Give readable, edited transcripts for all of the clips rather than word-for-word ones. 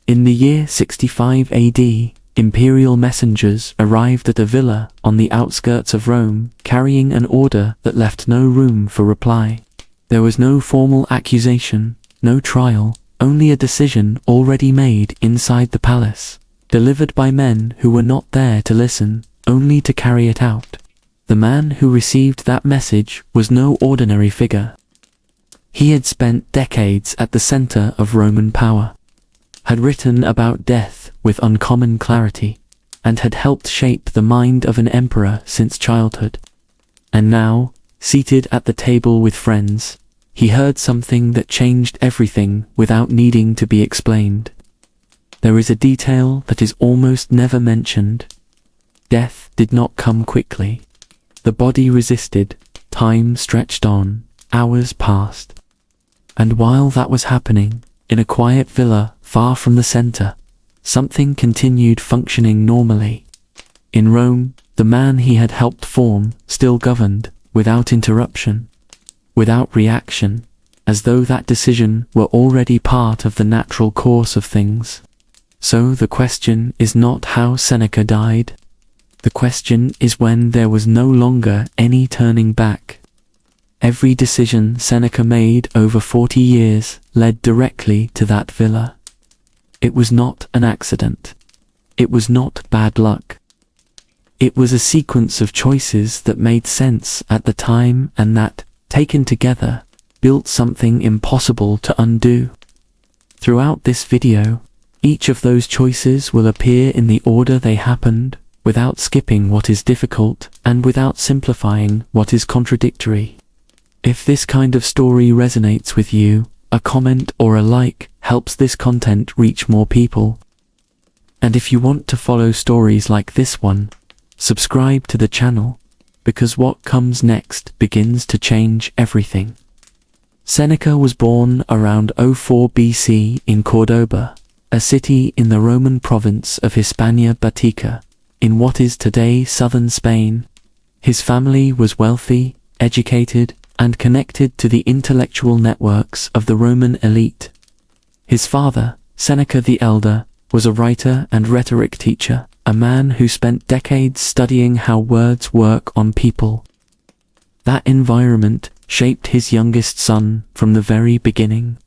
In the year 65 AD, imperial messengers arrived at a villa on the outskirts of Rome, carrying an order that left no room for reply. There was no formal accusation, no trial, only a decision already made inside the palace, delivered by men who were not there to listen, only to carry it out. The man who received that message was no ordinary figure. He had spent decades at the center of Roman power, had written about death with uncommon clarity, and had helped shape the mind of an emperor since childhood. And now, seated at the table with friends, he heard something that changed everything without needing to be explained. There is a detail that is almost never mentioned. Death did not come quickly. The body resisted, time stretched on, hours passed. And while that was happening, in a quiet villa far from the center, something continued functioning normally. In Rome, the man he had helped form still governed, without interruption, without reaction, as though that decision were already part of the natural course of things. So the question is not how Seneca died. The question is when there was no longer any turning back. Every decision Seneca made over 40 years led directly to that villa. It was not an accident. It was not bad luck. It was a sequence of choices that made sense at the time and that, taken together, built something impossible to undo. Throughout this video, each of those choices will appear in the order they happened, without skipping what is difficult and without simplifying what is contradictory. If this kind of story resonates with you, a comment or a like helps this content reach more people. And if you want to follow stories like this one, subscribe to the channel, because what comes next begins to change everything. Seneca was born around 04 BC in Córdoba, a city in the Roman province of Hispania Baetica, in what is today southern Spain. His family was wealthy, educated, and connected to the intellectual networks of the Roman elite. His father, Seneca the Elder, was a writer and rhetoric teacher, a man who spent decades studying how words work on people. That environment shaped his youngest son from the very beginning.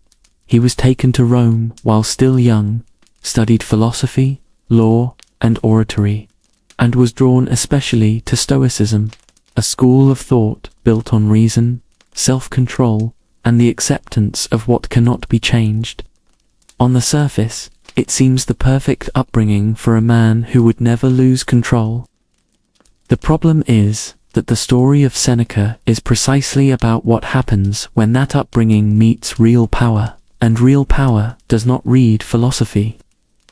He was taken to Rome while still young, studied philosophy, law, and oratory, and was drawn especially to Stoicism, a school of thought built on reason, self-control, and the acceptance of what cannot be changed. On the surface, it seems the perfect upbringing for a man who would never lose control. The problem is that the story of Seneca is precisely about what happens when that upbringing meets real power, and real power does not read philosophy.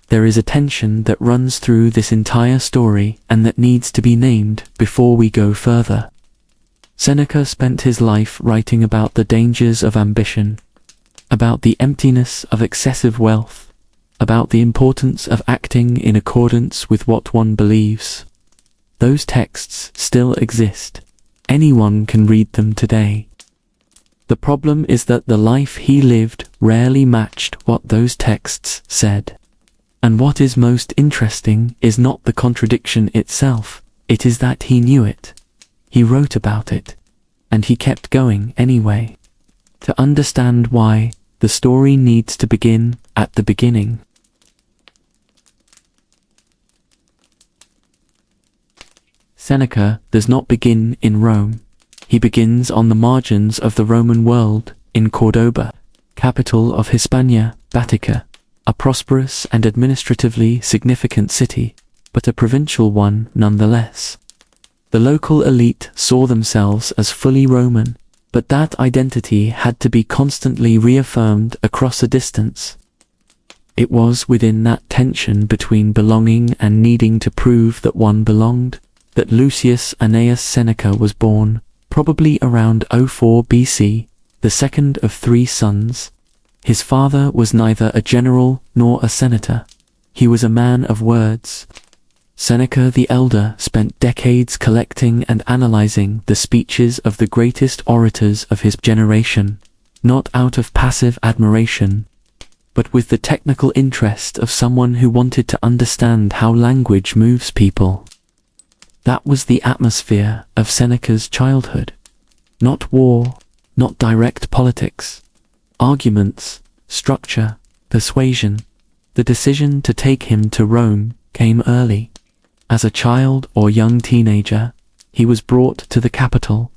There is a tension that runs through this entire story and that needs to be named before we go further. Seneca spent his life writing about the dangers of ambition, about the emptiness of excessive wealth, about the importance of acting in accordance with what one believes. Those texts still exist. Anyone can read them today. The problem is that the life he lived rarely matched what those texts said. And what is most interesting is not the contradiction itself, it is that he knew it. He wrote about it. And he kept going anyway. To understand why, the story needs to begin at the beginning. Seneca does not begin in Rome. He begins on the margins of the Roman world, in Córdoba, capital of Hispania Baetica, a prosperous and administratively significant city, but a provincial one nonetheless. The local elite saw themselves as fully Roman, but that identity had to be constantly reaffirmed across a distance. It was within that tension between belonging and needing to prove that one belonged, that Lucius Annaeus Seneca was born, probably around 04 BC, the second of 3 sons. His father was neither a general nor a senator. He was a man of words. Seneca the Elder spent decades collecting and analyzing the speeches of the greatest orators of his generation, not out of passive admiration, but with the technical interest of someone who wanted to understand how language moves people. That was the atmosphere of Seneca's childhood. Not war, not direct politics. Arguments, structure, persuasion. The decision to take him to Rome came early. As a child or young teenager, he was brought to the capital,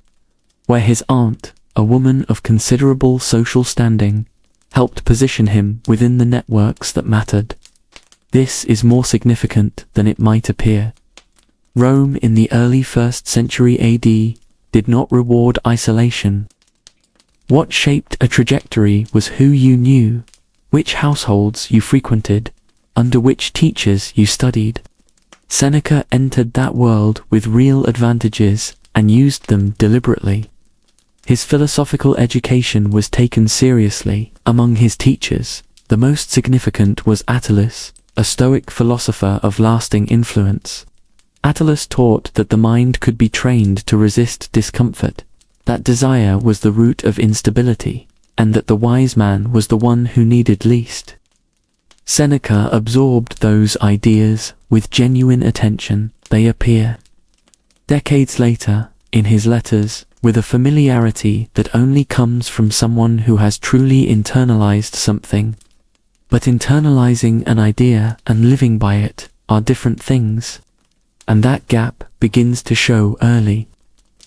where his aunt, a woman of considerable social standing, helped position him within the networks that mattered. This is more significant than it might appear. Rome in the early 1st century AD did not reward isolation. What shaped a trajectory was who you knew, which households you frequented, under which teachers you studied. Seneca entered that world with real advantages and used them deliberately. His philosophical education was taken seriously. Among his teachers, the most significant was Attalus, a Stoic philosopher of lasting influence. Attalus taught that the mind could be trained to resist discomfort, that desire was the root of instability, and that the wise man was the one who needed least. Seneca absorbed those ideas with genuine attention. They appear decades later in his letters with a familiarity that only comes from someone who has truly internalized something. But internalizing an idea and living by it are different things, and that gap begins to show early.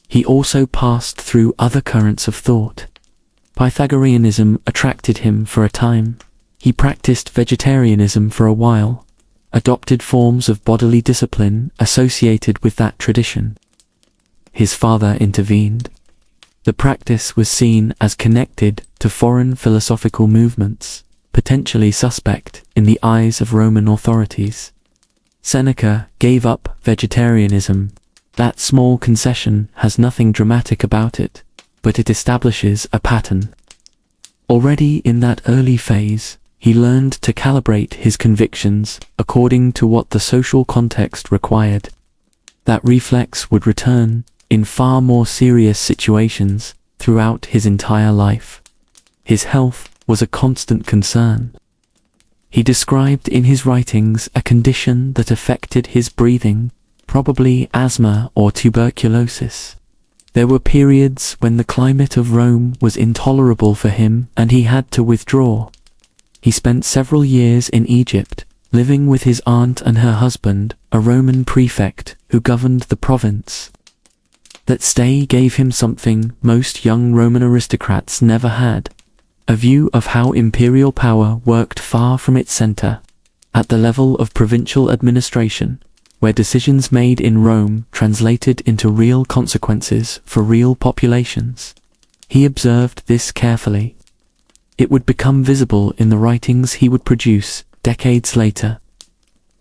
He also passed through other currents of thought. Pythagoreanism attracted him for a time. He practiced vegetarianism for a while, adopted forms of bodily discipline associated with that tradition. His father intervened. The practice was seen as connected to foreign philosophical movements, potentially suspect in the eyes of Roman authorities. Seneca gave up vegetarianism. That small concession has nothing dramatic about it, but it establishes a pattern. Already in that early phase, he learned to calibrate his convictions according to what the social context required. That reflex would return in far more serious situations throughout his entire life. His health was a constant concern. He described in his writings a condition that affected his breathing, probably asthma or tuberculosis. There were periods when the climate of Rome was intolerable for him and he had to withdraw. He spent several years in Egypt, living with his aunt and her husband, a Roman prefect who governed the province. That stay gave him something most young Roman aristocrats never had: a view of how imperial power worked far from its center, at the level of provincial administration, where decisions made in Rome translated into real consequences for real populations. He observed this carefully. It would become visible in the writings he would produce decades later.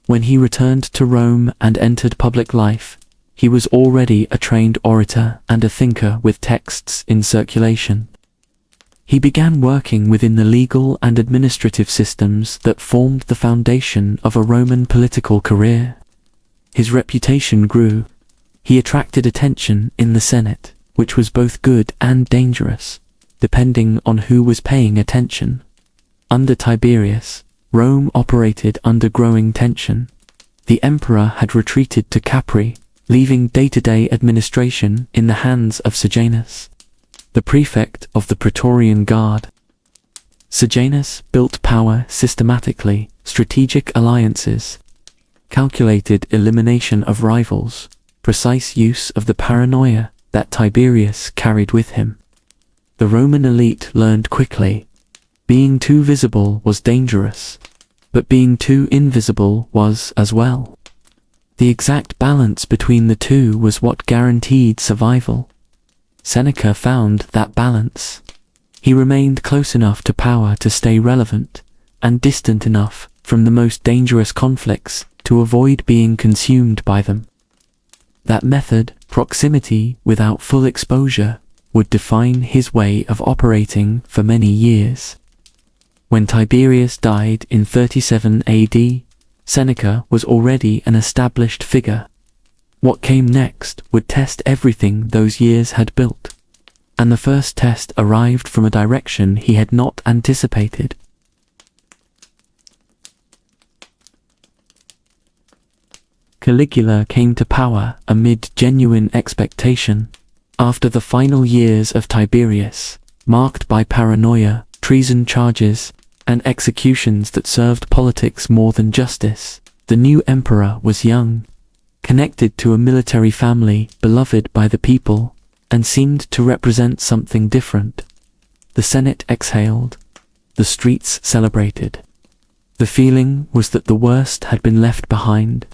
When he returned to Rome and entered public life, he was already a trained orator and a thinker with texts in circulation. He began working within the legal and administrative systems that formed the foundation of a Roman political career. His reputation grew. He attracted attention in the Senate, which was both good and dangerous, depending on who was paying attention. Under Tiberius, Rome operated under growing tension. The emperor had retreated to Capri, leaving day-to-day administration in the hands of Sejanus, the prefect of the Praetorian Guard. Sejanus built power systematically, strategic alliances, calculated elimination of rivals, precise use of the paranoia that Tiberius carried with him. The Roman elite learned quickly. Being too visible was dangerous, but being too invisible was as well. The exact balance between the two was what guaranteed survival. Seneca found that balance. He remained close enough to power to stay relevant, and distant enough from the most dangerous conflicts to avoid being consumed by them. That method, proximity without full exposure, would define his way of operating for many years. When Tiberius died in 37 AD, Seneca was already an established figure. What came next would test everything those years had built. And the first test arrived from a direction he had not anticipated. Caligula came to power amid genuine expectation. After the final years of Tiberius, marked by paranoia, treason charges, and executions that served politics more than justice, the new emperor was young, connected to a military family beloved by the people, and seemed to represent something different. The Senate exhaled. The streets celebrated. The feeling was that the worst had been left behind.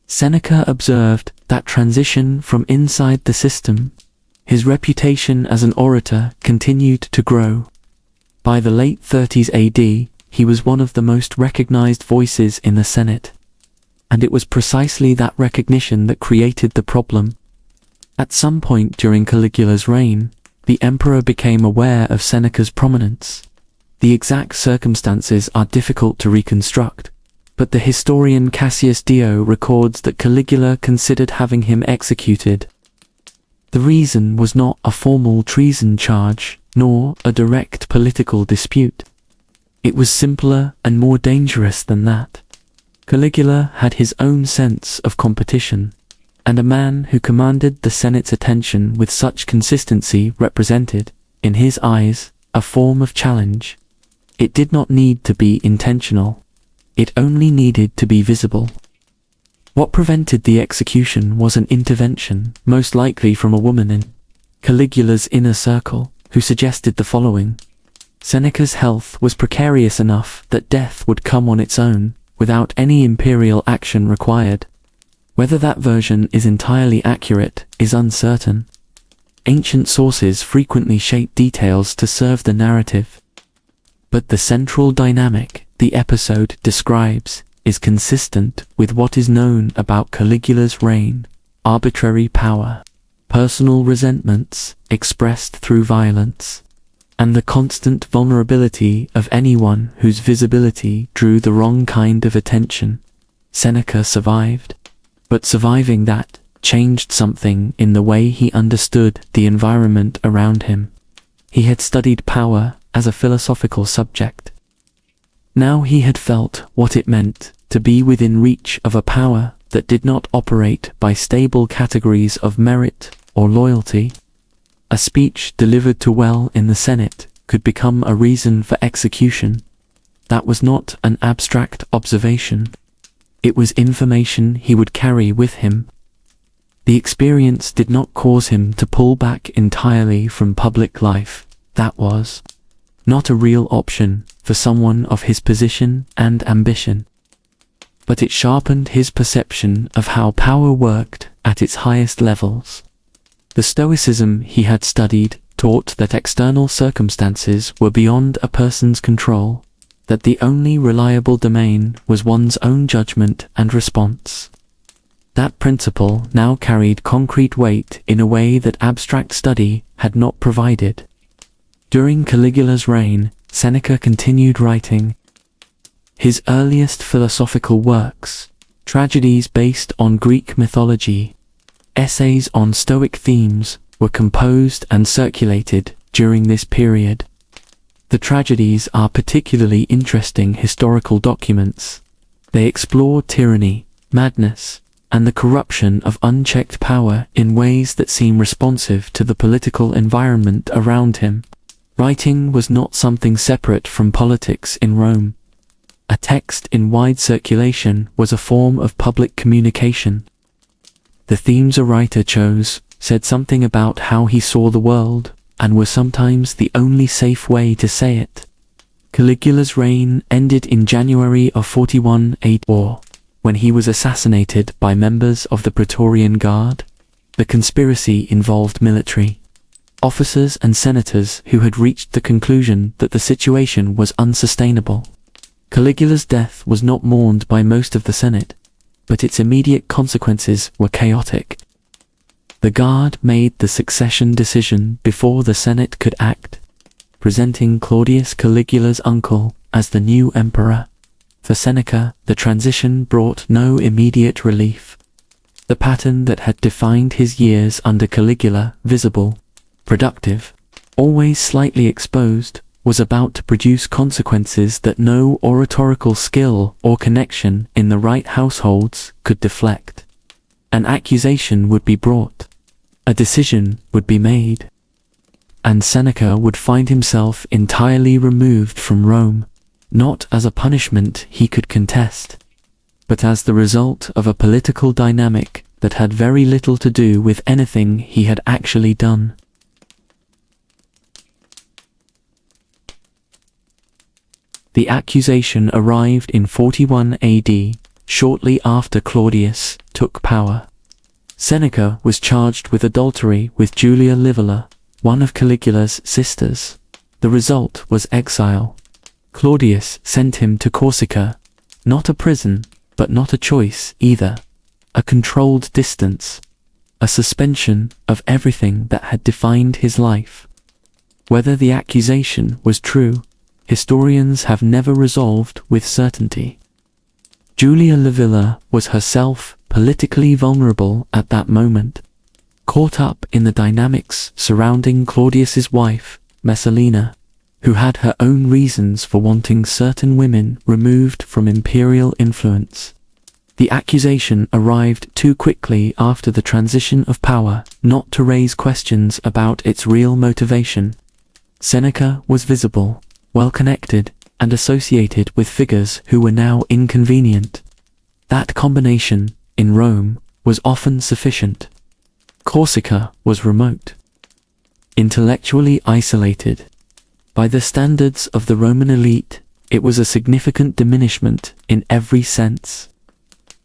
Seneca observed that transition from inside the system. His reputation as an orator continued to grow. By the late 30s AD, he was one of the most recognized voices in the Senate. And it was precisely that recognition that created the problem. At some point during Caligula's reign, the emperor became aware of Seneca's prominence. The exact circumstances are difficult to reconstruct, but the historian Cassius Dio records that Caligula considered having him executed. The reason was not a formal treason charge, nor a direct political dispute. It was simpler and more dangerous than that. Caligula had his own sense of competition, and a man who commanded the Senate's attention with such consistency represented, in his eyes, a form of challenge. It did not need to be intentional. It only needed to be visible. What prevented the execution was an intervention, most likely from a woman in Caligula's inner circle, who suggested the following. Seneca's health was precarious enough that death would come on its own, without any imperial action required. Whether that version is entirely accurate is uncertain. Ancient sources frequently shape details to serve the narrative. But the central dynamic the episode describes is consistent with what is known about Caligula's reign: arbitrary power, personal resentments expressed through violence, and the constant vulnerability of anyone whose visibility drew the wrong kind of attention. Seneca survived, but surviving that changed something in the way he understood the environment around him. He had studied power as a philosophical subject. Now he had felt what it meant to be within reach of a power that did not operate by stable categories of merit or loyalty. A speech delivered too well in the Senate could become a reason for execution. That was not an abstract observation. It was information he would carry with him. The experience did not cause him to pull back entirely from public life. That was not a real option for someone of his position and ambition. But it sharpened his perception of how power worked at its highest levels. The Stoicism he had studied taught that external circumstances were beyond a person's control, that the only reliable domain was one's own judgment and response. That principle now carried concrete weight in a way that abstract study had not provided. During Caligula's reign, Seneca continued writing. His earliest philosophical works, tragedies based on Greek mythology, essays on Stoic themes, were composed and circulated during this period. The tragedies are particularly interesting historical documents. They explore tyranny, madness, and the corruption of unchecked power in ways that seem responsive to the political environment around him. Writing was not something separate from politics in Rome. A text in wide circulation was a form of public communication. The themes a writer chose said something about how he saw the world, and were sometimes the only safe way to say it. Caligula's reign ended in January of 41 AD, when he was assassinated by members of the Praetorian Guard. The conspiracy involved military officers and senators who had reached the conclusion that the situation was unsustainable. Caligula's death was not mourned by most of the Senate, but its immediate consequences were chaotic. The Guard made the succession decision before the Senate could act, presenting Claudius Caligula's uncle as the new emperor. For Seneca, the transition brought no immediate relief. The pattern that had defined his years under Caligula, visible, productive, always slightly exposed, was about to produce consequences that no oratorical skill or connection in the right households could deflect. An accusation would be brought. A decision would be made. And Seneca would find himself entirely removed from Rome, not as a punishment he could contest, but as the result of a political dynamic that had very little to do with anything he had actually done. The accusation arrived in 41 AD, shortly after Claudius took power. Seneca was charged with adultery with Julia Livilla, one of Caligula's sisters. The result was exile. Claudius sent him to Corsica, not a prison, but not a choice either, a controlled distance, a suspension of everything that had defined his life. Whether the accusation was true, historians have never resolved with certainty. Julia Livilla was herself politically vulnerable at that moment, caught up in the dynamics surrounding Claudius's wife, Messalina, who had her own reasons for wanting certain women removed from imperial influence. The accusation arrived too quickly after the transition of power not to raise questions about its real motivation. Seneca was visible, well-connected, and associated with figures who were now inconvenient. That combination, in Rome, was often sufficient. Corsica was remote, intellectually isolated. By the standards of the Roman elite, it was a significant diminishment in every sense.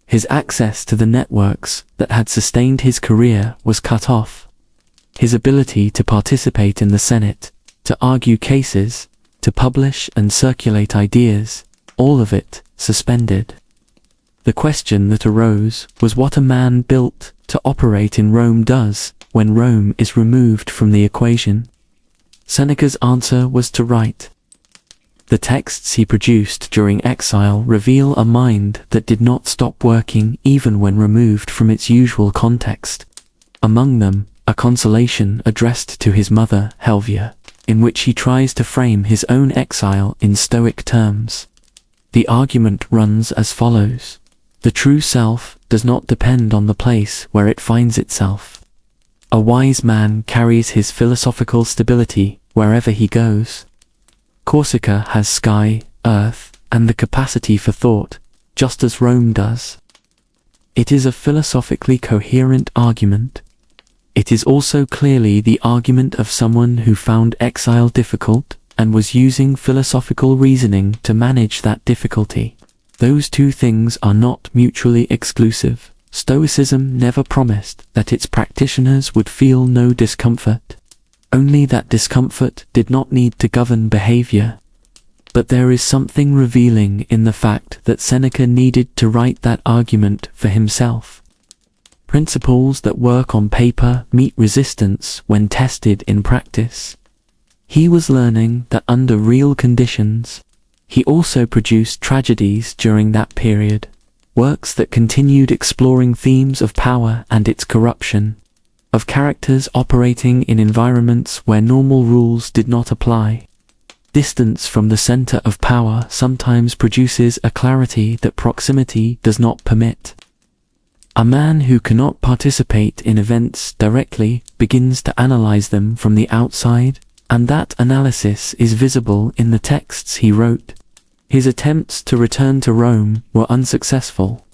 His access to the networks that had sustained his career was cut off. His ability to participate in the Senate, to argue cases, to publish and circulate ideas, all of it suspended. The question that arose was what a man built to operate in Rome does when Rome is removed from the equation. Seneca's answer was to write. The texts he produced during exile reveal a mind that did not stop working even when removed from its usual context. Among them, a consolation addressed to his mother, Helvia, in which he tries to frame his own exile in Stoic terms. The argument runs as follows. The true self does not depend on the place where it finds itself. A wise man carries his philosophical stability wherever he goes. Corsica has sky, earth, and the capacity for thought, just as Rome does. It is a philosophically coherent argument. It is also clearly the argument of someone who found exile difficult and was using philosophical reasoning to manage that difficulty. Those two things are not mutually exclusive. Stoicism never promised that its practitioners would feel no discomfort, only that discomfort did not need to govern behavior. But there is something revealing in the fact that Seneca needed to write that argument for himself. Principles that work on paper meet resistance when tested in practice. He was learning that under real conditions. He also produced tragedies during that period, works that continued exploring themes of power and its corruption, of characters operating in environments where normal rules did not apply. Distance from the center of power sometimes produces a clarity that proximity does not permit. A man who cannot participate in events directly begins to analyze them from the outside, and that analysis is visible in the texts he wrote. His attempts to return to Rome were unsuccessful.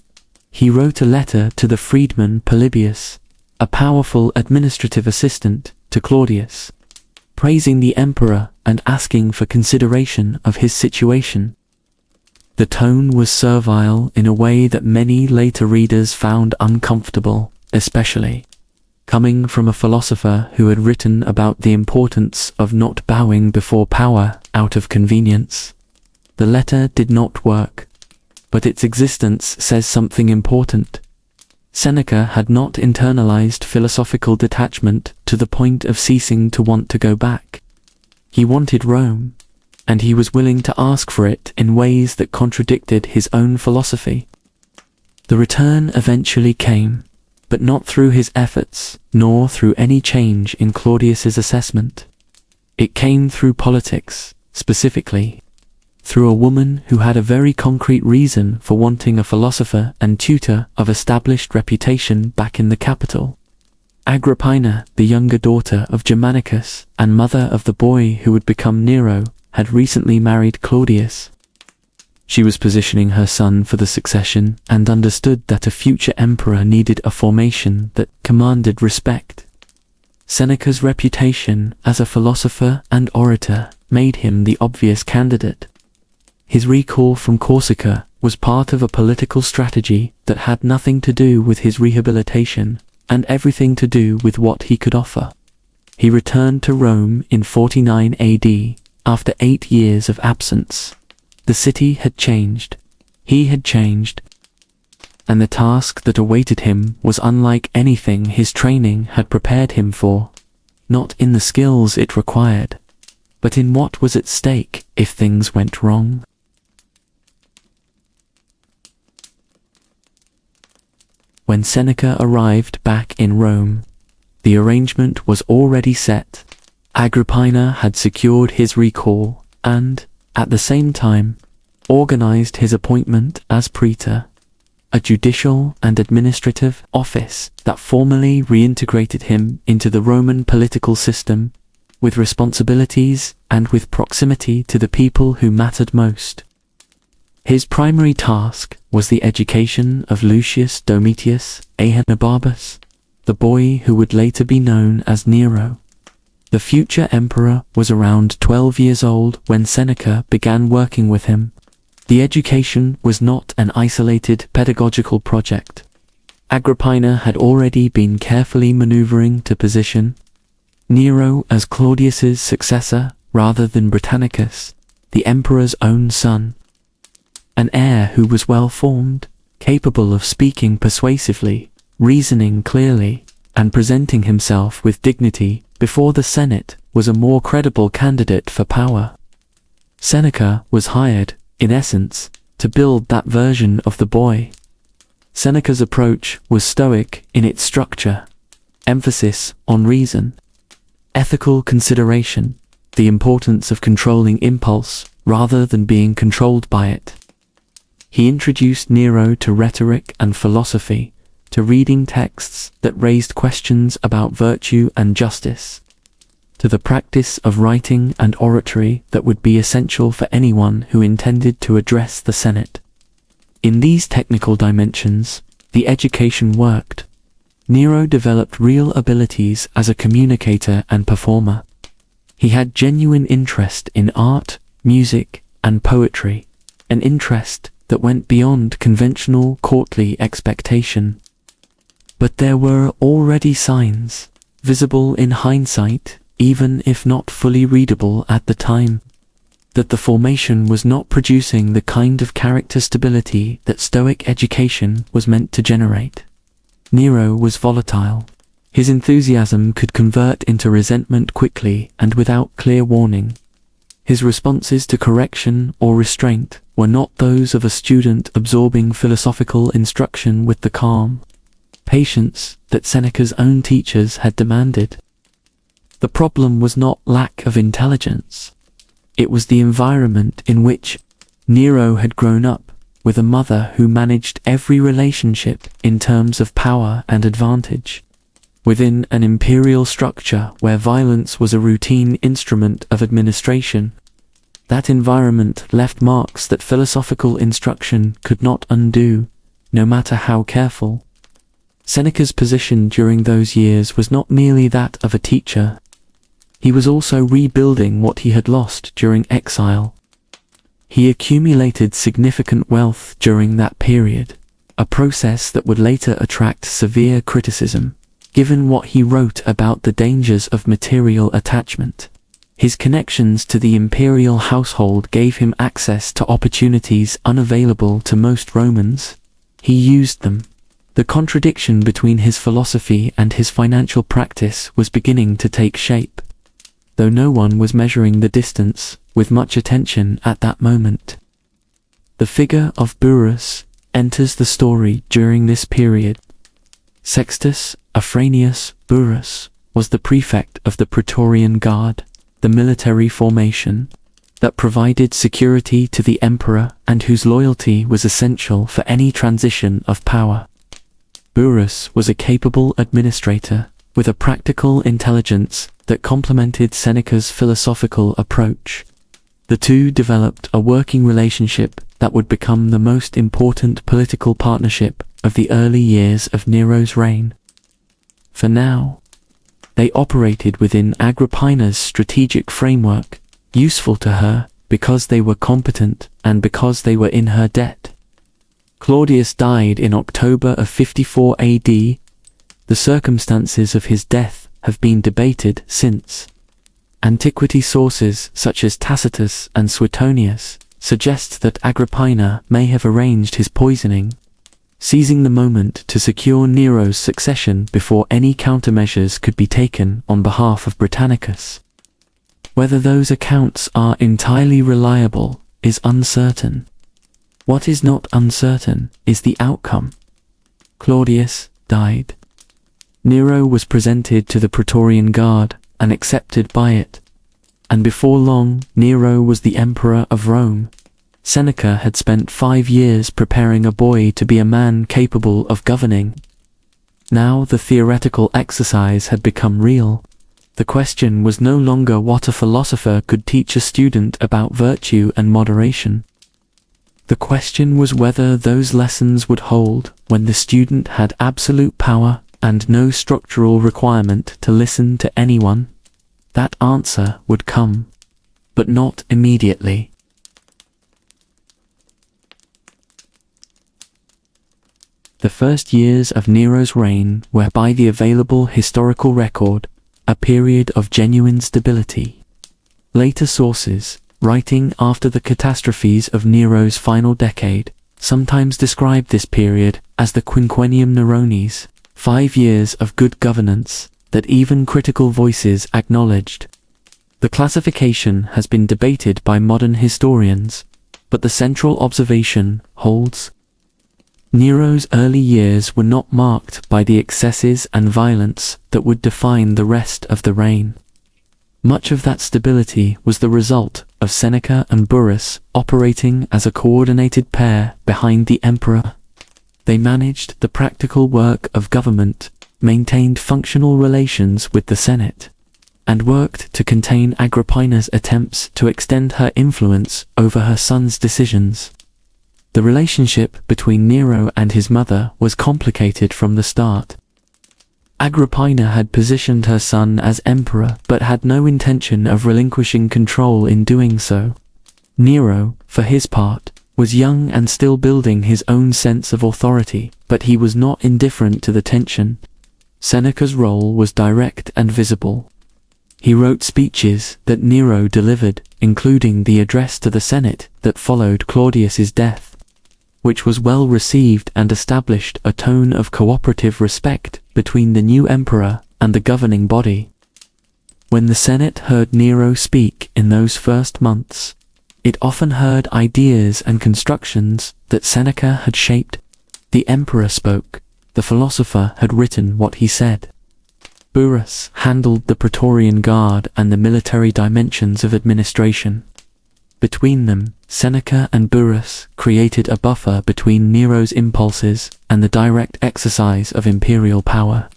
He wrote a letter to the freedman Polybius, a powerful administrative assistant to Claudius, praising the emperor and asking for consideration of his situation. The tone was servile in a way that many later readers found uncomfortable, especially coming from a philosopher who had written about the importance of not bowing before power out of convenience. The letter did not work, but its existence says something important. Seneca had not internalized philosophical detachment to the point of ceasing to want to go back. He wanted Rome, and he was willing to ask for it in ways that contradicted his own philosophy. The return eventually came, but not through his efforts, nor through any change in Claudius's assessment. It came through politics, specifically through a woman who had a very concrete reason for wanting a philosopher and tutor of established reputation back in the capital. Agrippina, the younger daughter of Germanicus and mother of the boy who would become Nero, had recently married Claudius. She was positioning her son for the succession and understood that a future emperor needed a formation that commanded respect. Seneca's reputation as a philosopher and orator made him the obvious candidate. His recall from Corsica was part of a political strategy that had nothing to do with his rehabilitation and everything to do with what he could offer. He returned to Rome in 49 AD after 8 years of absence. The city had changed. He had changed. And the task that awaited him was unlike anything his training had prepared him for, not in the skills it required, but in what was at stake if things went wrong. When Seneca arrived back in Rome, the arrangement was already set. Agrippina had secured his recall and, at the same time, organized his appointment as praetor, a judicial and administrative office that formally reintegrated him into the Roman political system, with responsibilities and with proximity to the people who mattered most. His primary task was the education of Lucius Domitius Ahenobarbus, the boy who would later be known as Nero. The future emperor was around 12 years old when Seneca began working with him. The education was not an isolated pedagogical project. Agrippina had already been carefully maneuvering to position Nero as Claudius's successor rather than Britannicus, the emperor's own son. An heir who was well-formed, capable of speaking persuasively, reasoning clearly, and presenting himself with dignity before the Senate was a more credible candidate for power. Seneca was hired, in essence, to build that version of the boy. Seneca's approach was Stoic in its structure, emphasis on reason, ethical consideration, the importance of controlling impulse rather than being controlled by it. He introduced Nero to rhetoric and philosophy, to reading texts that raised questions about virtue and justice, to the practice of writing and oratory that would be essential for anyone who intended to address the Senate. In these technical dimensions, the education worked. Nero developed real abilities as a communicator and performer. He had genuine interest in art, music, and poetry, an interest that went beyond conventional courtly expectation. But there were already signs, visible in hindsight, even if not fully readable at the time, that the formation was not producing the kind of character stability that Stoic education was meant to generate. Nero was volatile. His enthusiasm could convert into resentment quickly and without clear warning. His responses to correction or restraint were not those of a student absorbing philosophical instruction with the calm patience that Seneca's own teachers had demanded. The problem was not lack of intelligence. It was the environment in which Nero had grown up, with a mother who managed every relationship in terms of power and advantage. Within an imperial structure where violence was a routine instrument of administration, that environment left marks that philosophical instruction could not undo, no matter how careful. Seneca's position during those years was not merely that of a teacher. He was also rebuilding what he had lost during exile. He accumulated significant wealth during that period, a process that would later attract severe criticism, given what he wrote about the dangers of material attachment. His connections to the imperial household gave him access to opportunities unavailable to most Romans. He used them. The contradiction between his philosophy and his financial practice was beginning to take shape, though no one was measuring the distance with much attention at that moment. The figure of Burrus enters the story during this period. Sextus Afranius Burrus was the prefect of the Praetorian Guard, the military formation that provided security to the emperor and whose loyalty was essential for any transition of power. Burrus was a capable administrator, with a practical intelligence that complemented Seneca's philosophical approach. The two developed a working relationship that would become the most important political partnership of the early years of Nero's reign. For now, they operated within Agrippina's strategic framework, useful to her because they were competent and because they were in her debt. Claudius died in October of 54 AD. The circumstances of his death have been debated since. Antiquity sources such as Tacitus and Suetonius suggest that Agrippina may have arranged his poisoning, seizing the moment to secure Nero's succession before any countermeasures could be taken on behalf of Britannicus. Whether those accounts are entirely reliable is uncertain. What is not uncertain is the outcome. Claudius died. Nero was presented to the Praetorian Guard and accepted by it, and before long Nero was the emperor of Rome. Seneca had spent 5 years preparing a boy to be a man capable of governing. Now the theoretical exercise had become real. The question was no longer what a philosopher could teach a student about virtue and moderation. The question was whether those lessons would hold when the student had absolute power and no structural requirement to listen to anyone. That answer would come, but not immediately. The first years of Nero's reign were, by the available historical record, a period of genuine stability. Later sources, writing after the catastrophes of Nero's final decade, sometimes describe this period as the Quinquennium Neronis, 5 years of good governance that even critical voices acknowledged. The classification has been debated by modern historians, but the central observation holds. Nero's early years were not marked by the excesses and violence that would define the rest of the reign. Much of that stability was the result of Seneca and Burrus operating as a coordinated pair behind the emperor. They managed the practical work of government, maintained functional relations with the Senate, and worked to contain Agrippina's attempts to extend her influence over her son's decisions. The relationship between Nero and his mother was complicated from the start. Agrippina had positioned her son as emperor but had no intention of relinquishing control in doing so. Nero, for his part, was young and still building his own sense of authority, but he was not indifferent to the tension. Seneca's role was direct and visible. He wrote speeches that Nero delivered, including the address to the Senate that followed Claudius's death, which was well received and established a tone of cooperative respect between the new emperor and the governing body. When the Senate heard Nero speak in those first months, it often heard ideas and constructions that Seneca had shaped. The emperor spoke, the philosopher had written what he said. Burrus handled the Praetorian Guard and the military dimensions of administration. Between them, Seneca and Burrus created a buffer between Nero's impulses and the direct exercise of imperial power.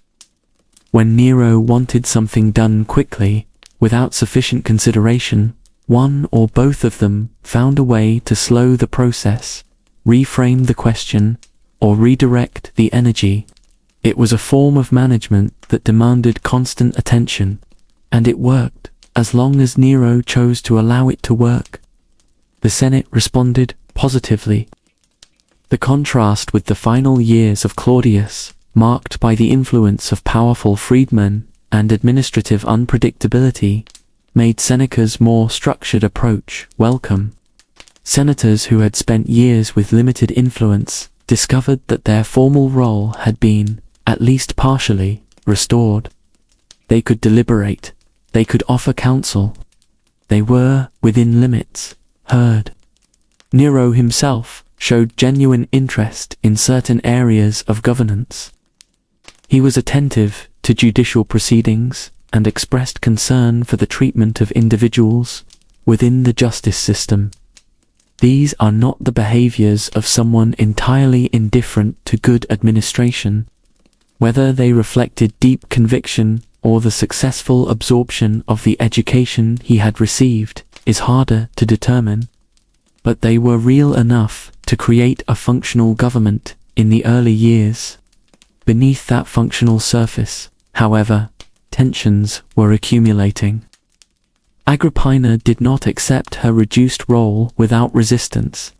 When Nero wanted something done quickly, without sufficient consideration, one or both of them found a way to slow the process, reframe the question, or redirect the energy. It was a form of management that demanded constant attention, and it worked, as long as Nero chose to allow it to work. The Senate responded positively. The contrast with the final years of Claudius, marked by the influence of powerful freedmen and administrative unpredictability, made Seneca's more structured approach welcome. Senators who had spent years with limited influence discovered that their formal role had been, at least partially, restored. They could deliberate, they could offer counsel. They were, within limits, heard. Nero himself showed genuine interest in certain areas of governance. He was attentive to judicial proceedings and expressed concern for the treatment of individuals, within the justice system. These are not the behaviors of someone entirely indifferent to good administration. Whether they reflected deep conviction or the successful absorption of the education he had received is harder to determine. But they were real enough to create a functional government in the early years. Beneath that functional surface, however, tensions were accumulating. Agrippina did not accept her reduced role without resistance.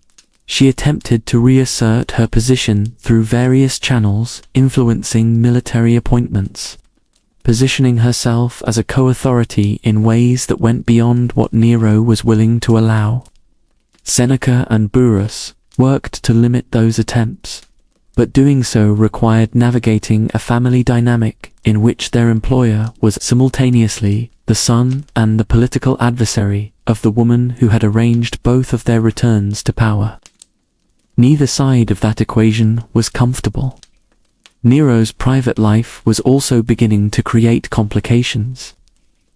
She attempted to reassert her position through various channels, influencing military appointments, positioning herself as a co-authority in ways that went beyond what Nero was willing to allow. Seneca and Burrus worked to limit those attempts, but doing so required navigating a family dynamic in which their employer was simultaneously the son and the political adversary of the woman who had arranged both of their returns to power. Neither side of that equation was comfortable. Nero's private life was also beginning to create complications.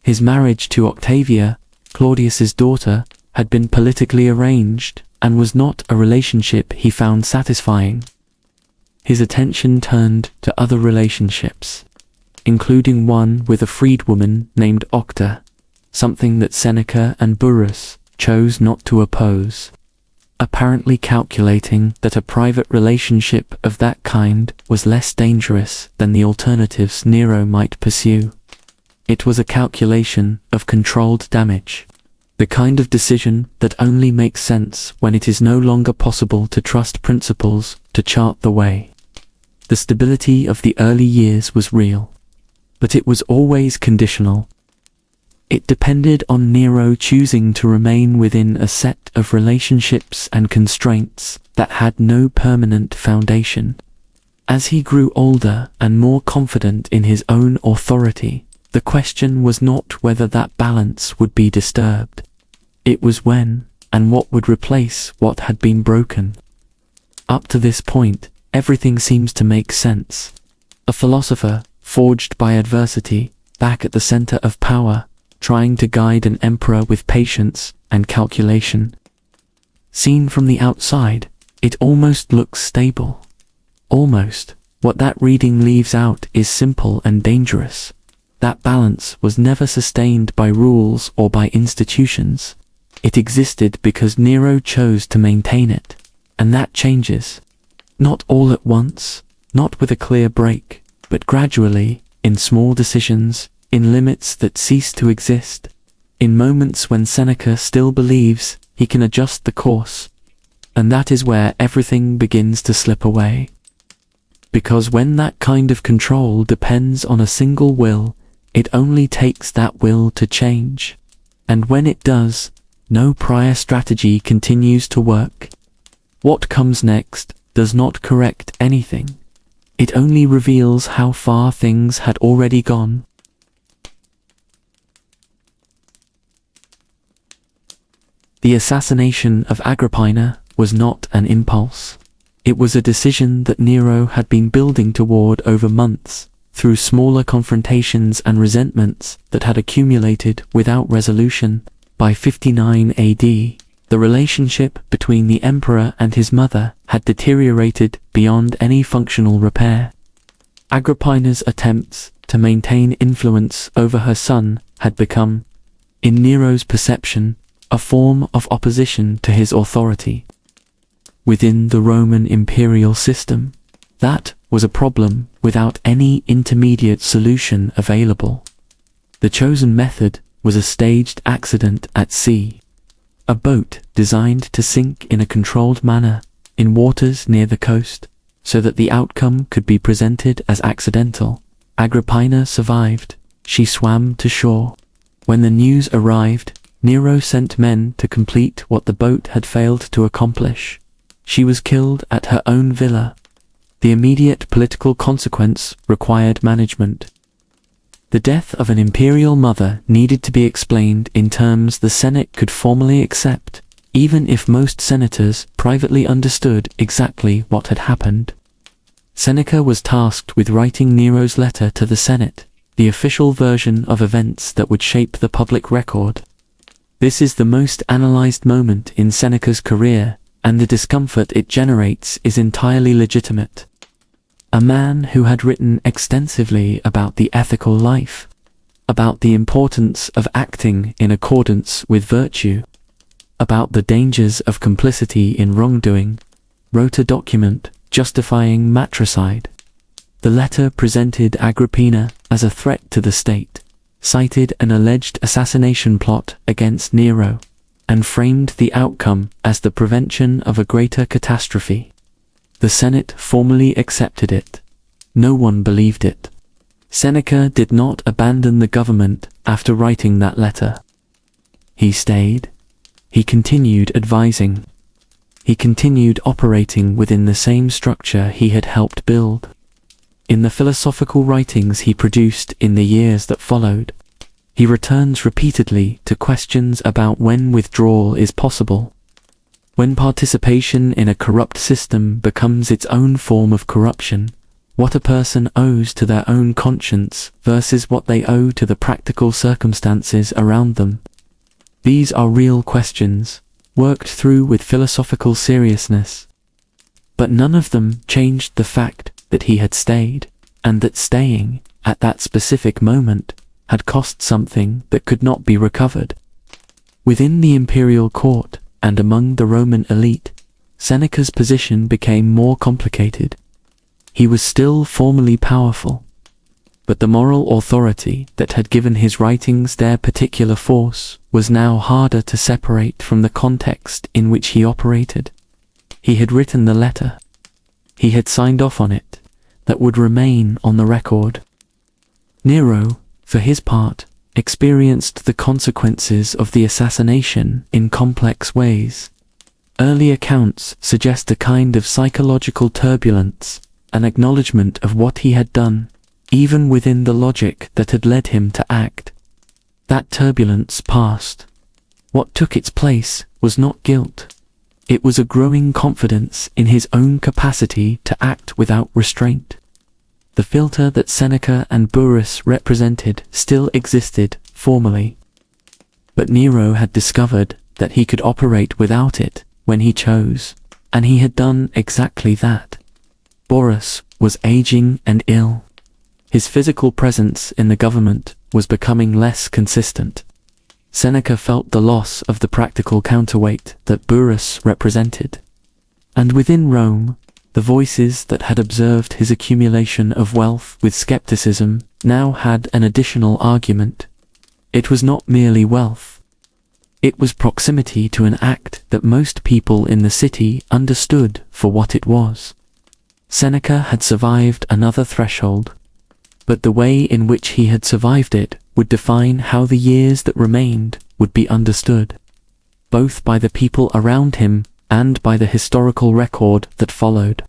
His marriage to Octavia, Claudius's daughter, had been politically arranged and was not a relationship he found satisfying. His attention turned to other relationships, including one with a freedwoman named Octa, something that Seneca and Burrus chose not to oppose, apparently calculating that a private relationship of that kind was less dangerous than the alternatives Nero might pursue. It was a calculation of controlled damage, the kind of decision that only makes sense when it is no longer possible to trust principles to chart the way. The stability of the early years was real, but it was always conditional. It depended on Nero choosing to remain within a set of relationships and constraints that had no permanent foundation. As he grew older and more confident in his own authority, the question was not whether that balance would be disturbed. It was when, and what would replace what had been broken. Up to this point, everything seems to make sense. A philosopher, forged by adversity, back at the center of power, trying to guide an emperor with patience and calculation. Seen from the outside, it almost looks stable. Almost. What that reading leaves out is simple and dangerous. That balance was never sustained by rules or by institutions. It existed because Nero chose to maintain it. And that changes. Not all at once, not with a clear break, but gradually, in small decisions, in limits that cease to exist, in moments when Seneca still believes he can adjust the course. And that is where everything begins to slip away. Because when that kind of control depends on a single will, it only takes that will to change. And when it does, no prior strategy continues to work. What comes next does not correct anything. It only reveals how far things had already gone. The assassination of Agrippina was not an impulse. It was a decision that Nero had been building toward over months, through smaller confrontations and resentments that had accumulated without resolution. By 59 AD, the relationship between the emperor and his mother had deteriorated beyond any functional repair. Agrippina's attempts to maintain influence over her son had become, in Nero's perception, a form of opposition to his authority. Within the Roman imperial system, that was a problem without any intermediate solution available. The chosen method was a staged accident at sea. A boat designed to sink in a controlled manner, in waters near the coast, so that the outcome could be presented as accidental. Agrippina survived. She swam to shore. When the news arrived, Nero sent men to complete what the boat had failed to accomplish. She was killed at her own villa. The immediate political consequence required management. The death of an imperial mother needed to be explained in terms the Senate could formally accept, even if most senators privately understood exactly what had happened. Seneca was tasked with writing Nero's letter to the Senate, the official version of events that would shape the public record. This is the most analyzed moment in Seneca's career, and the discomfort it generates is entirely legitimate. A man who had written extensively about the ethical life, about the importance of acting in accordance with virtue, about the dangers of complicity in wrongdoing, wrote a document justifying matricide. The letter presented Agrippina as a threat to the state, cited an alleged assassination plot against Nero, and framed the outcome as the prevention of a greater catastrophe. The Senate formally accepted it. No one believed it. Seneca did not abandon the government after writing that letter. He stayed. He continued advising. He continued operating within the same structure he had helped build. In the philosophical writings he produced in the years that followed, he returns repeatedly to questions about when withdrawal is possible, when participation in a corrupt system becomes its own form of corruption, what a person owes to their own conscience versus what they owe to the practical circumstances around them. These are real questions, worked through with philosophical seriousness. But none of them changed the fact that he had stayed, and that staying, at that specific moment, had cost something that could not be recovered. Within the imperial court, and among the Roman elite, Seneca's position became more complicated. He was still formally powerful, but the moral authority that had given his writings their particular force was now harder to separate from the context in which he operated. He had written the letter. He had signed off on it, that would remain on the record. Nero, for his part, experienced the consequences of the assassination in complex ways. Early accounts suggest a kind of psychological turbulence, an acknowledgement of what he had done, even within the logic that had led him to act. That turbulence passed. What took its place was not guilt. It was a growing confidence in his own capacity to act without restraint. The filter that Seneca and Burrus represented still existed formally. But Nero had discovered that he could operate without it when he chose, and he had done exactly that. Burrus was aging and ill. His physical presence in the government was becoming less consistent. Seneca felt the loss of the practical counterweight that Burrus represented. And within Rome, the voices that had observed his accumulation of wealth with skepticism now had an additional argument. It was not merely wealth. It was proximity to an act that most people in the city understood for what it was. Seneca had survived another threshold, but the way in which he had survived it would define how the years that remained would be understood, both by the people around him and by the historical record that followed.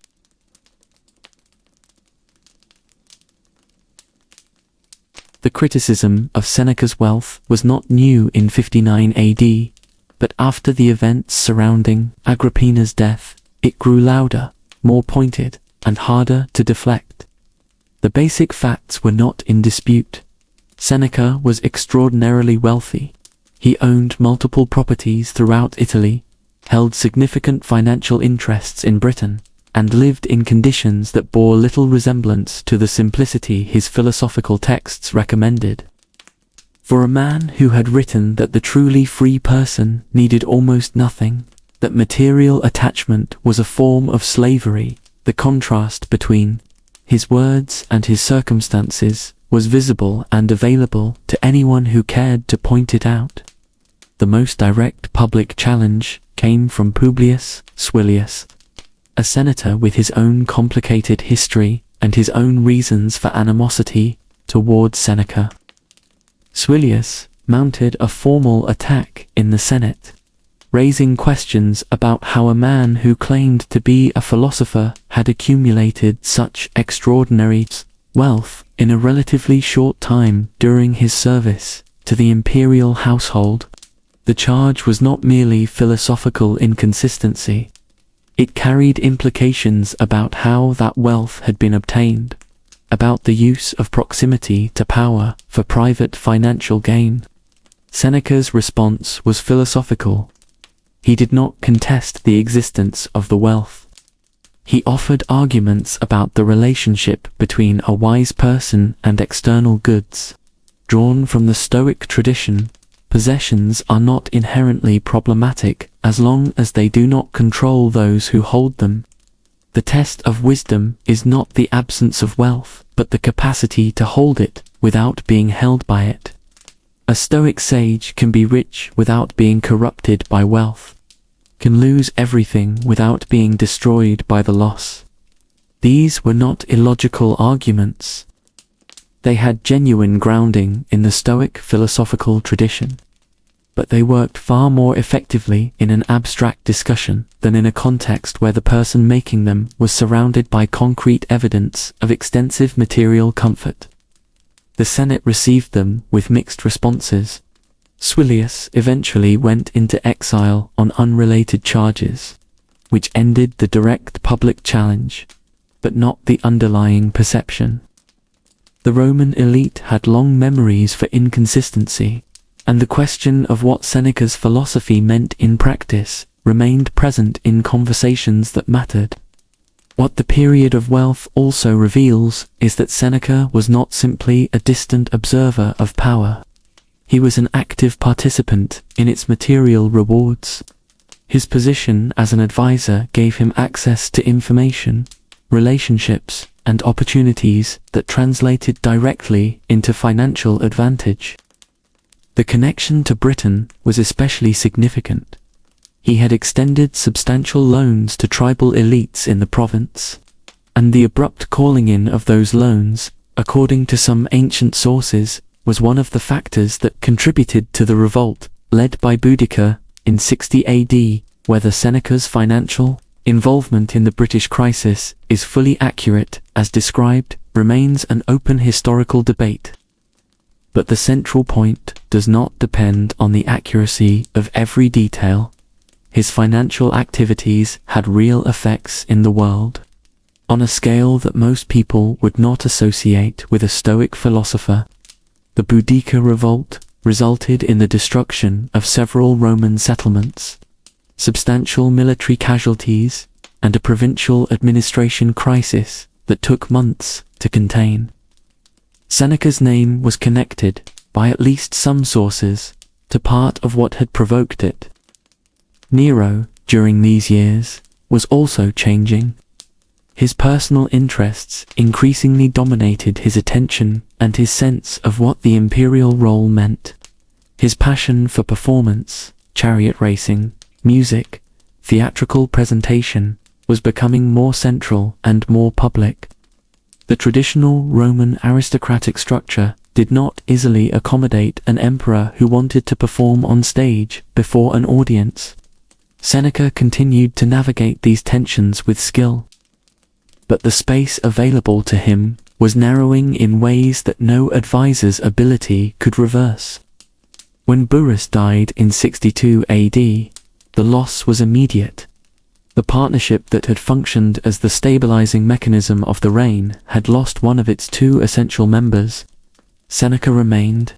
The criticism of Seneca's wealth was not new in 59 AD, but after the events surrounding Agrippina's death, it grew louder, more pointed, and harder to deflect. The basic facts were not in dispute. Seneca was extraordinarily wealthy. He owned multiple properties throughout Italy, held significant financial interests in Britain, and lived in conditions that bore little resemblance to the simplicity his philosophical texts recommended. For a man who had written that the truly free person needed almost nothing, that material attachment was a form of slavery, the contrast between his words and his circumstances was visible and available to anyone who cared to point it out. The most direct public challenge came from Publius Suilius, a senator with his own complicated history and his own reasons for animosity toward Seneca. Suilius mounted a formal attack in the Senate, raising questions about how a man who claimed to be a philosopher had accumulated such extraordinary wealth in a relatively short time during his service to the imperial household. The charge was not merely philosophical inconsistency. It carried implications about how that wealth had been obtained, about the use of proximity to power for private financial gain. Seneca's response was philosophical. He did not contest the existence of the wealth. He offered arguments about the relationship between a wise person and external goods. Drawn from the Stoic tradition, possessions are not inherently problematic as long as they do not control those who hold them. The test of wisdom is not the absence of wealth, but the capacity to hold it without being held by it. A Stoic sage can be rich without being corrupted by wealth, can lose everything without being destroyed by the loss. These were not illogical arguments. They had genuine grounding in the Stoic philosophical tradition, but they worked far more effectively in an abstract discussion than in a context where the person making them was surrounded by concrete evidence of extensive material comfort. The Senate received them with mixed responses. Suilius eventually went into exile on unrelated charges, which ended the direct public challenge, but not the underlying perception. The Roman elite had long memories for inconsistency, and the question of what Seneca's philosophy meant in practice remained present in conversations that mattered. What the period of wealth also reveals is that Seneca was not simply a distant observer of power. He was an active participant in its material rewards. His position as an advisor gave him access to information, relationships, and opportunities that translated directly into financial advantage. The connection to Britain was especially significant. He had extended substantial loans to tribal elites in the province, and the abrupt calling in of those loans, according to some ancient sources, was one of the factors that contributed to the revolt led by Boudicca in 60 AD. Whether Seneca's financial involvement in the British crisis is fully accurate as described remains an open historical debate. But the central point does not depend on the accuracy of every detail. His financial activities had real effects in the world, on a scale that most people would not associate with a Stoic philosopher. The Boudicca revolt resulted in the destruction of several Roman settlements, substantial military casualties, and a provincial administration crisis that took months to contain. Seneca's name was connected, by at least some sources, to part of what had provoked it. Nero, during these years, was also changing. His personal interests increasingly dominated his attention and his sense of what the imperial role meant. His passion for performance, chariot racing, music, theatrical presentation, was becoming more central and more public. The traditional Roman aristocratic structure did not easily accommodate an emperor who wanted to perform on stage before an audience. Seneca continued to navigate these tensions with skill, but the space available to him was narrowing in ways that no advisor's ability could reverse. When Burrus died in 62 AD, the loss was immediate. The partnership that had functioned as the stabilizing mechanism of the reign had lost one of its two essential members. Seneca remained,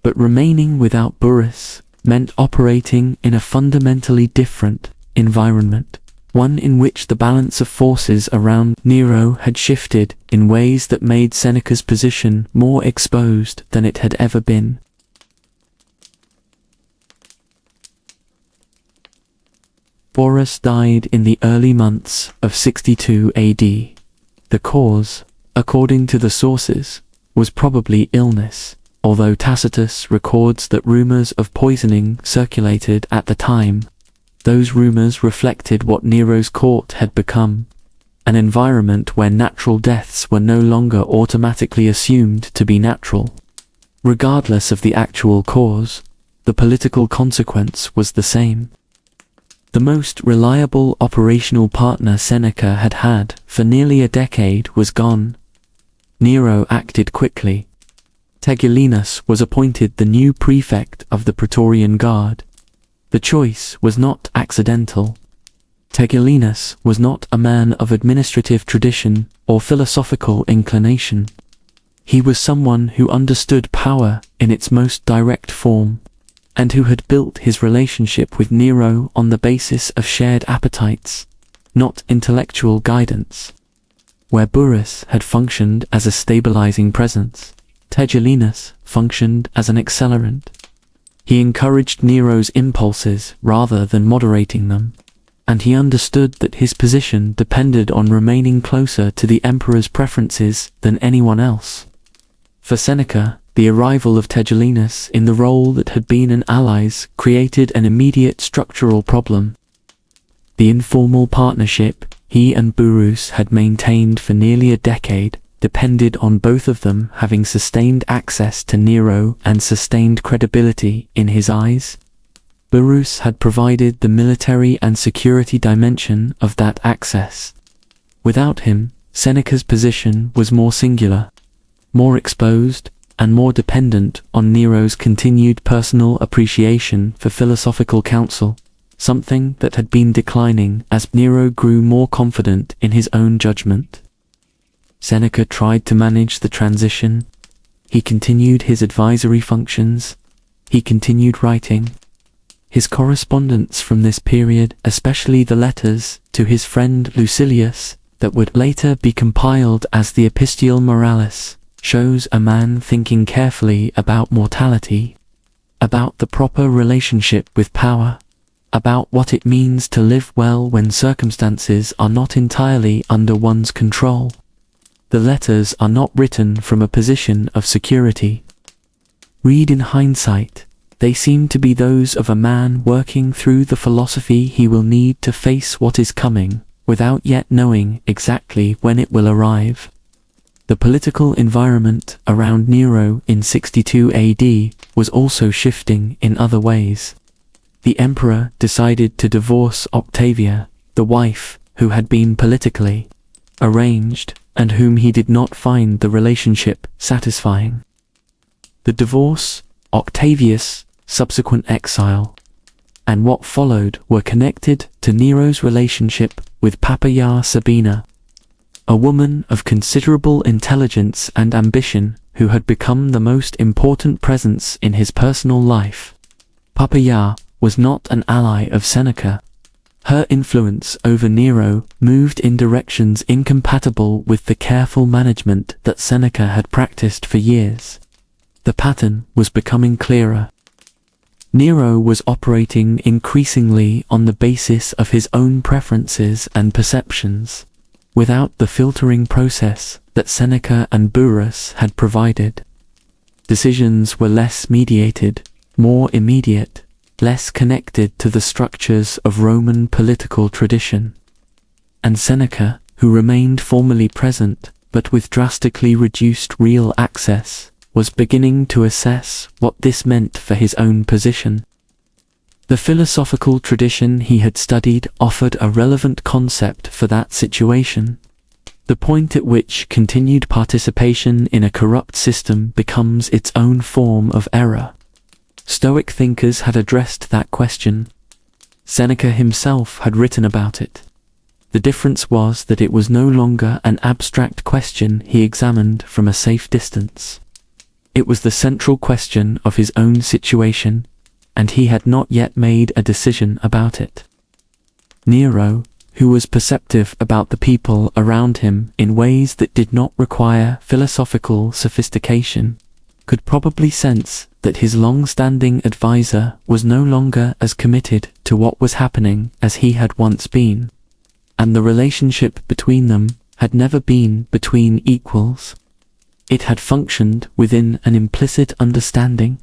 but remaining without Burrus meant operating in a fundamentally different environment, one in which the balance of forces around Nero had shifted in ways that made Seneca's position more exposed than it had ever been. Burrus died in the early months of 62 AD. The cause, according to the sources, was probably illness, although Tacitus records that rumors of poisoning circulated at the time. Those rumors reflected what Nero's court had become, an environment where natural deaths were no longer automatically assumed to be natural. Regardless of the actual cause, the political consequence was the same. The most reliable operational partner Seneca had had for nearly a decade was gone. Nero acted quickly. Tigellinus was appointed the new prefect of the Praetorian Guard. The choice was not accidental. Tigellinus was not a man of administrative tradition or philosophical inclination. He was someone who understood power in its most direct form, and who had built his relationship with Nero on the basis of shared appetites, not intellectual guidance. Where Burrus had functioned as a stabilizing presence, Tigellinus functioned as an accelerant. He encouraged Nero's impulses rather than moderating them, and he understood that his position depended on remaining closer to the emperor's preferences than anyone else. For Seneca, the arrival of Tigellinus in the role that had been an ally's created an immediate structural problem. The informal partnership he and Burrus had maintained for nearly a decade depended on both of them having sustained access to Nero and sustained credibility in his eyes. Burrus had provided the military and security dimension of that access. Without him, Seneca's position was more singular, more exposed, and more dependent on Nero's continued personal appreciation for philosophical counsel, something that had been declining as Nero grew more confident in his own judgment. Seneca tried to manage the transition. He continued his advisory functions. He continued writing. His correspondence from this period, especially the letters to his friend Lucilius, that would later be compiled as the Epistule Moralis, shows a man thinking carefully about mortality, about the proper relationship with power, about what it means to live well when circumstances are not entirely under one's control. The letters are not written from a position of security. Read in hindsight, they seem to be those of a man working through the philosophy he will need to face what is coming, without yet knowing exactly when it will arrive. The political environment around Nero in 62 AD was also shifting in other ways. The emperor decided to divorce Octavia, the wife who had been politically arranged and whom he did not find the relationship satisfying. The divorce, Octavius' subsequent exile, and what followed were connected to Nero's relationship with Poppaea Sabina, a woman of considerable intelligence and ambition who had become the most important presence in his personal life. Poppaea was not an ally of Seneca. Her influence over Nero moved in directions incompatible with the careful management that Seneca had practiced for years. The pattern was becoming clearer. Nero was operating increasingly on the basis of his own preferences and perceptions, without the filtering process that Seneca and Burrus had provided. Decisions were less mediated, more immediate, less connected to the structures of Roman political tradition. And Seneca, who remained formally present, but with drastically reduced real access, was beginning to assess what this meant for his own position. The philosophical tradition he had studied offered a relevant concept for that situation, the point at which continued participation in a corrupt system becomes its own form of error. Stoic thinkers had addressed that question. Seneca himself had written about it. The difference was that it was no longer an abstract question he examined from a safe distance. It was the central question of his own situation, and he had not yet made a decision about it. Nero, who was perceptive about the people around him in ways that did not require philosophical sophistication, could probably sense that his long-standing advisor was no longer as committed to what was happening as he had once been, and the relationship between them had never been between equals. It had functioned within an implicit understanding.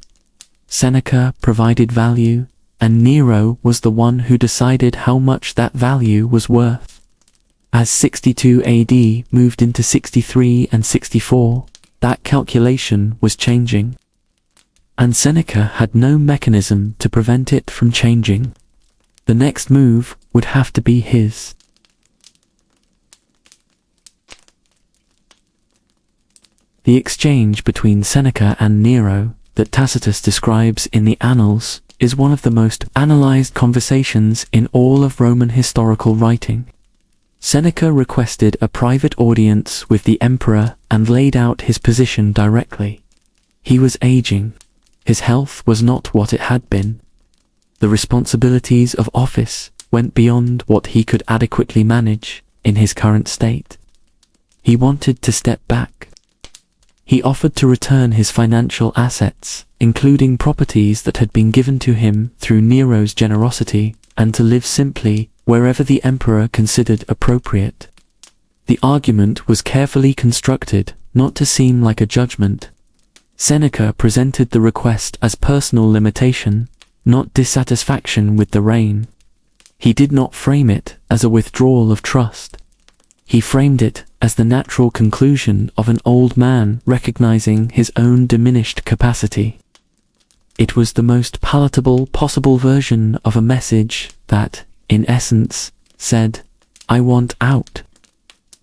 Seneca provided value, and Nero was the one who decided how much that value was worth. As 62 AD moved into 63 and 64, that calculation was changing. And Seneca had no mechanism to prevent it from changing. The next move would have to be his. The exchange between Seneca and Nero that Tacitus describes in the Annals is one of the most analyzed conversations in all of Roman historical writing. Seneca requested a private audience with the emperor and laid out his position directly. He was aging. His health was not what it had been. The responsibilities of office went beyond what he could adequately manage in his current state. He wanted to step back. He offered to return his financial assets, including properties that had been given to him through Nero's generosity, and to live simply wherever the emperor considered appropriate. The argument was carefully constructed, not to seem like a judgment. Seneca presented the request as personal limitation, not dissatisfaction with the reign. He did not frame it as a withdrawal of trust. He framed it as the natural conclusion of an old man recognizing his own diminished capacity. It was the most palatable possible version of a message that, in essence, said, "I want out."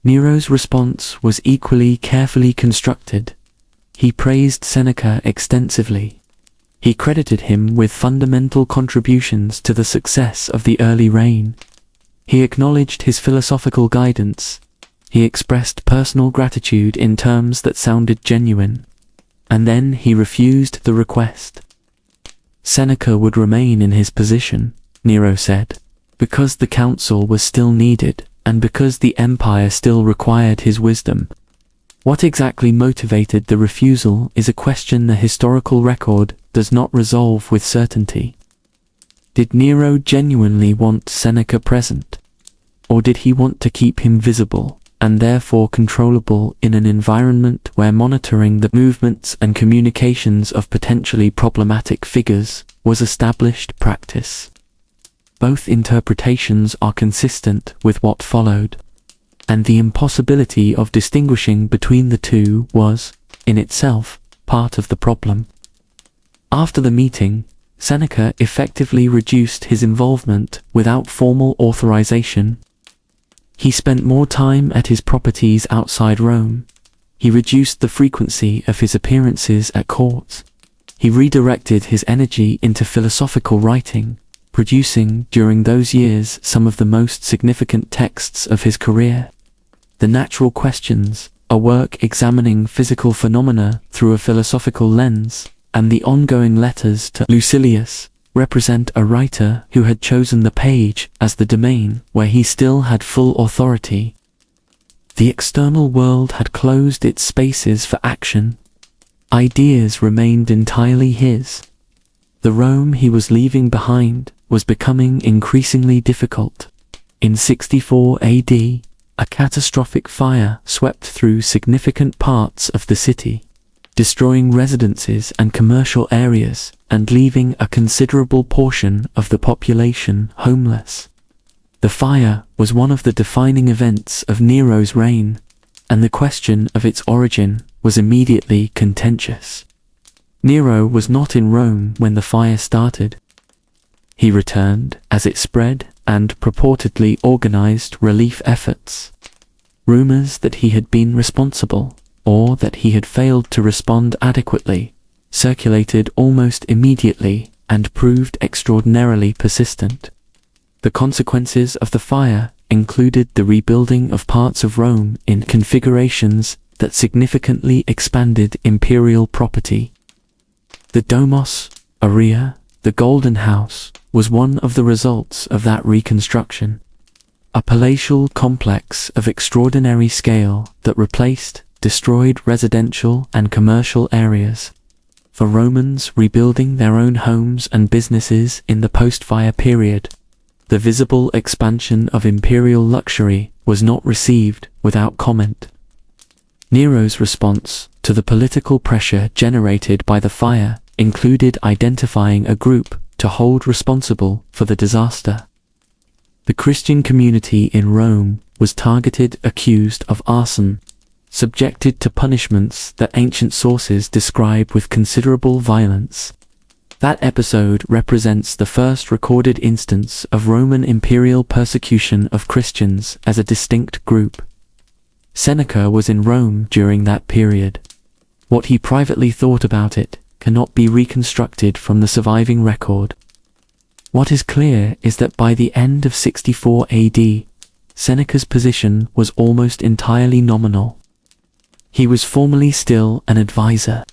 Nero's response was equally carefully constructed. He praised Seneca extensively. He credited him with fundamental contributions to the success of the early reign. He acknowledged his philosophical guidance. He expressed personal gratitude in terms that sounded genuine. And then he refused the request. Seneca would remain in his position, Nero said, because the council was still needed, and because the empire still required his wisdom. What exactly motivated the refusal is a question the historical record does not resolve with certainty. Did Nero genuinely want Seneca present? Or did he want to keep him visible, and therefore controllable in an environment where monitoring the movements and communications of potentially problematic figures was established practice? Both interpretations are consistent with what followed, and the impossibility of distinguishing between the two was, in itself, part of the problem. After the meeting, Seneca effectively reduced his involvement without formal authorization. He spent more time at his properties outside Rome. He reduced the frequency of his appearances at court. He redirected his energy into philosophical writing, producing during those years some of the most significant texts of his career. The Natural Questions, a work examining physical phenomena through a philosophical lens, and the ongoing letters to Lucilius, represent a writer who had chosen the page as the domain where he still had full authority. The external world had closed its spaces for action. Ideas remained entirely his. The Rome he was leaving behind was becoming increasingly difficult. In 64 AD, a catastrophic fire swept through significant parts of the city, destroying residences and commercial areas, and leaving a considerable portion of the population homeless. The fire was one of the defining events of Nero's reign, and the question of its origin was immediately contentious. Nero was not in Rome when the fire started. He returned as it spread and purportedly organized relief efforts. Rumors that he had been responsible, or that he had failed to respond adequately, circulated almost immediately and proved extraordinarily persistent. The consequences of the fire included the rebuilding of parts of Rome in configurations that significantly expanded imperial property. The Domos, Area, the Golden House, was one of the results of that reconstruction. A palatial complex of extraordinary scale that replaced destroyed residential and commercial areas. For Romans rebuilding their own homes and businesses in the post-fire period, the visible expansion of imperial luxury was not received without comment. Nero's response to the political pressure generated by the fire included identifying a group to hold responsible for the disaster. The Christian community in Rome was targeted, accused of arson, subjected to punishments that ancient sources describe with considerable violence. That episode represents the first recorded instance of Roman imperial persecution of Christians as a distinct group. Seneca was in Rome during that period. What he privately thought about it cannot be reconstructed from the surviving record. What is clear is that by the end of 64 AD, Seneca's position was almost entirely nominal. He was formally still an advisor.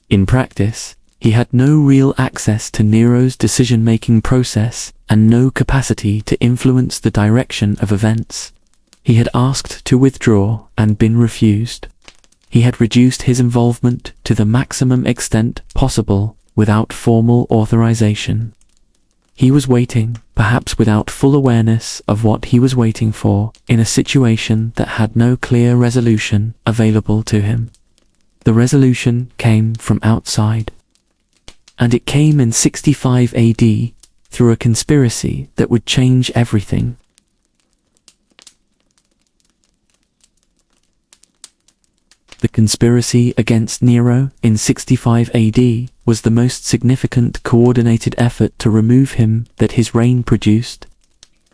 In practice, he had no real access to Nero's decision-making process and no capacity to influence the direction of events. He had asked to withdraw and been refused. He had reduced his involvement to the maximum extent possible without formal authorization. He was waiting, perhaps without full awareness of what he was waiting for, in a situation that had no clear resolution available to him. The resolution came from outside. And it came in 65 AD, through a conspiracy that would change everything. The conspiracy against Nero in 65 AD was the most significant coordinated effort to remove him that his reign produced.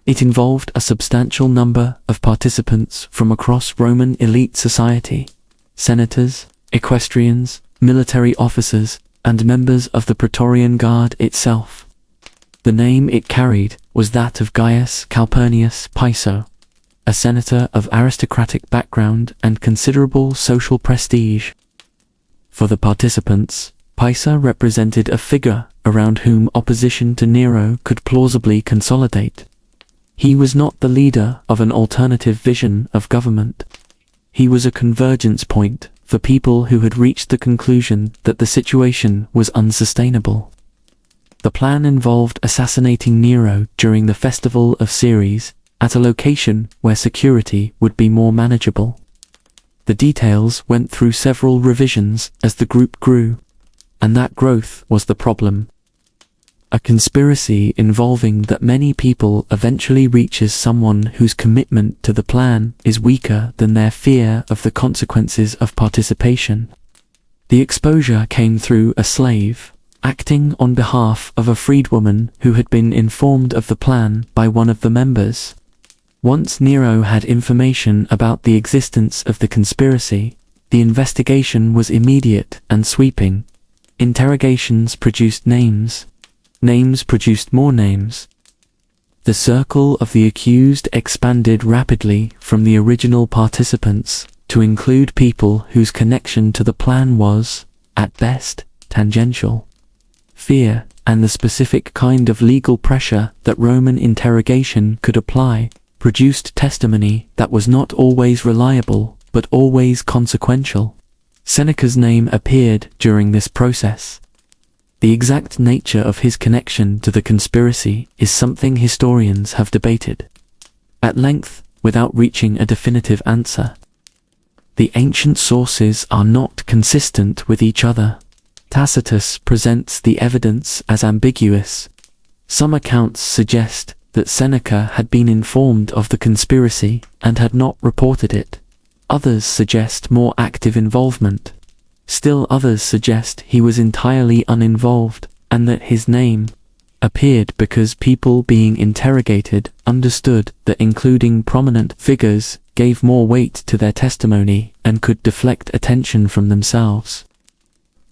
It involved a substantial number of participants from across Roman elite society: senators, equestrians, military officers, and members of the Praetorian Guard itself. The name it carried was that of Gaius Calpurnius Piso, a senator of aristocratic background and considerable social prestige. For the participants, Piso represented a figure around whom opposition to Nero could plausibly consolidate. He was not the leader of an alternative vision of government. He was a convergence point for people who had reached the conclusion that the situation was unsustainable. The plan involved assassinating Nero during the Festival of Ceres, at a location where security would be more manageable. The details went through several revisions as the group grew, and that growth was the problem. A conspiracy involving that many people eventually reaches someone whose commitment to the plan is weaker than their fear of the consequences of participation. The exposure came through a slave, acting on behalf of a freedwoman who had been informed of the plan by one of the members. Once Nero had information about the existence of the conspiracy, the investigation was immediate and sweeping. Interrogations produced names. Names produced more names. The circle of the accused expanded rapidly from the original participants to include people whose connection to the plan was, at best, tangential. Fear, and the specific kind of legal pressure that Roman interrogation could apply, produced testimony that was not always reliable, but always consequential. Seneca's name appeared during this process. The exact nature of his connection to the conspiracy is something historians have debated at length, without reaching a definitive answer. The ancient sources are not consistent with each other. Tacitus presents the evidence as ambiguous. Some accounts suggest that Seneca had been informed of the conspiracy and had not reported it. Others suggest more active involvement. Still others suggest he was entirely uninvolved, and that his name appeared because people being interrogated understood that including prominent figures gave more weight to their testimony and could deflect attention from themselves.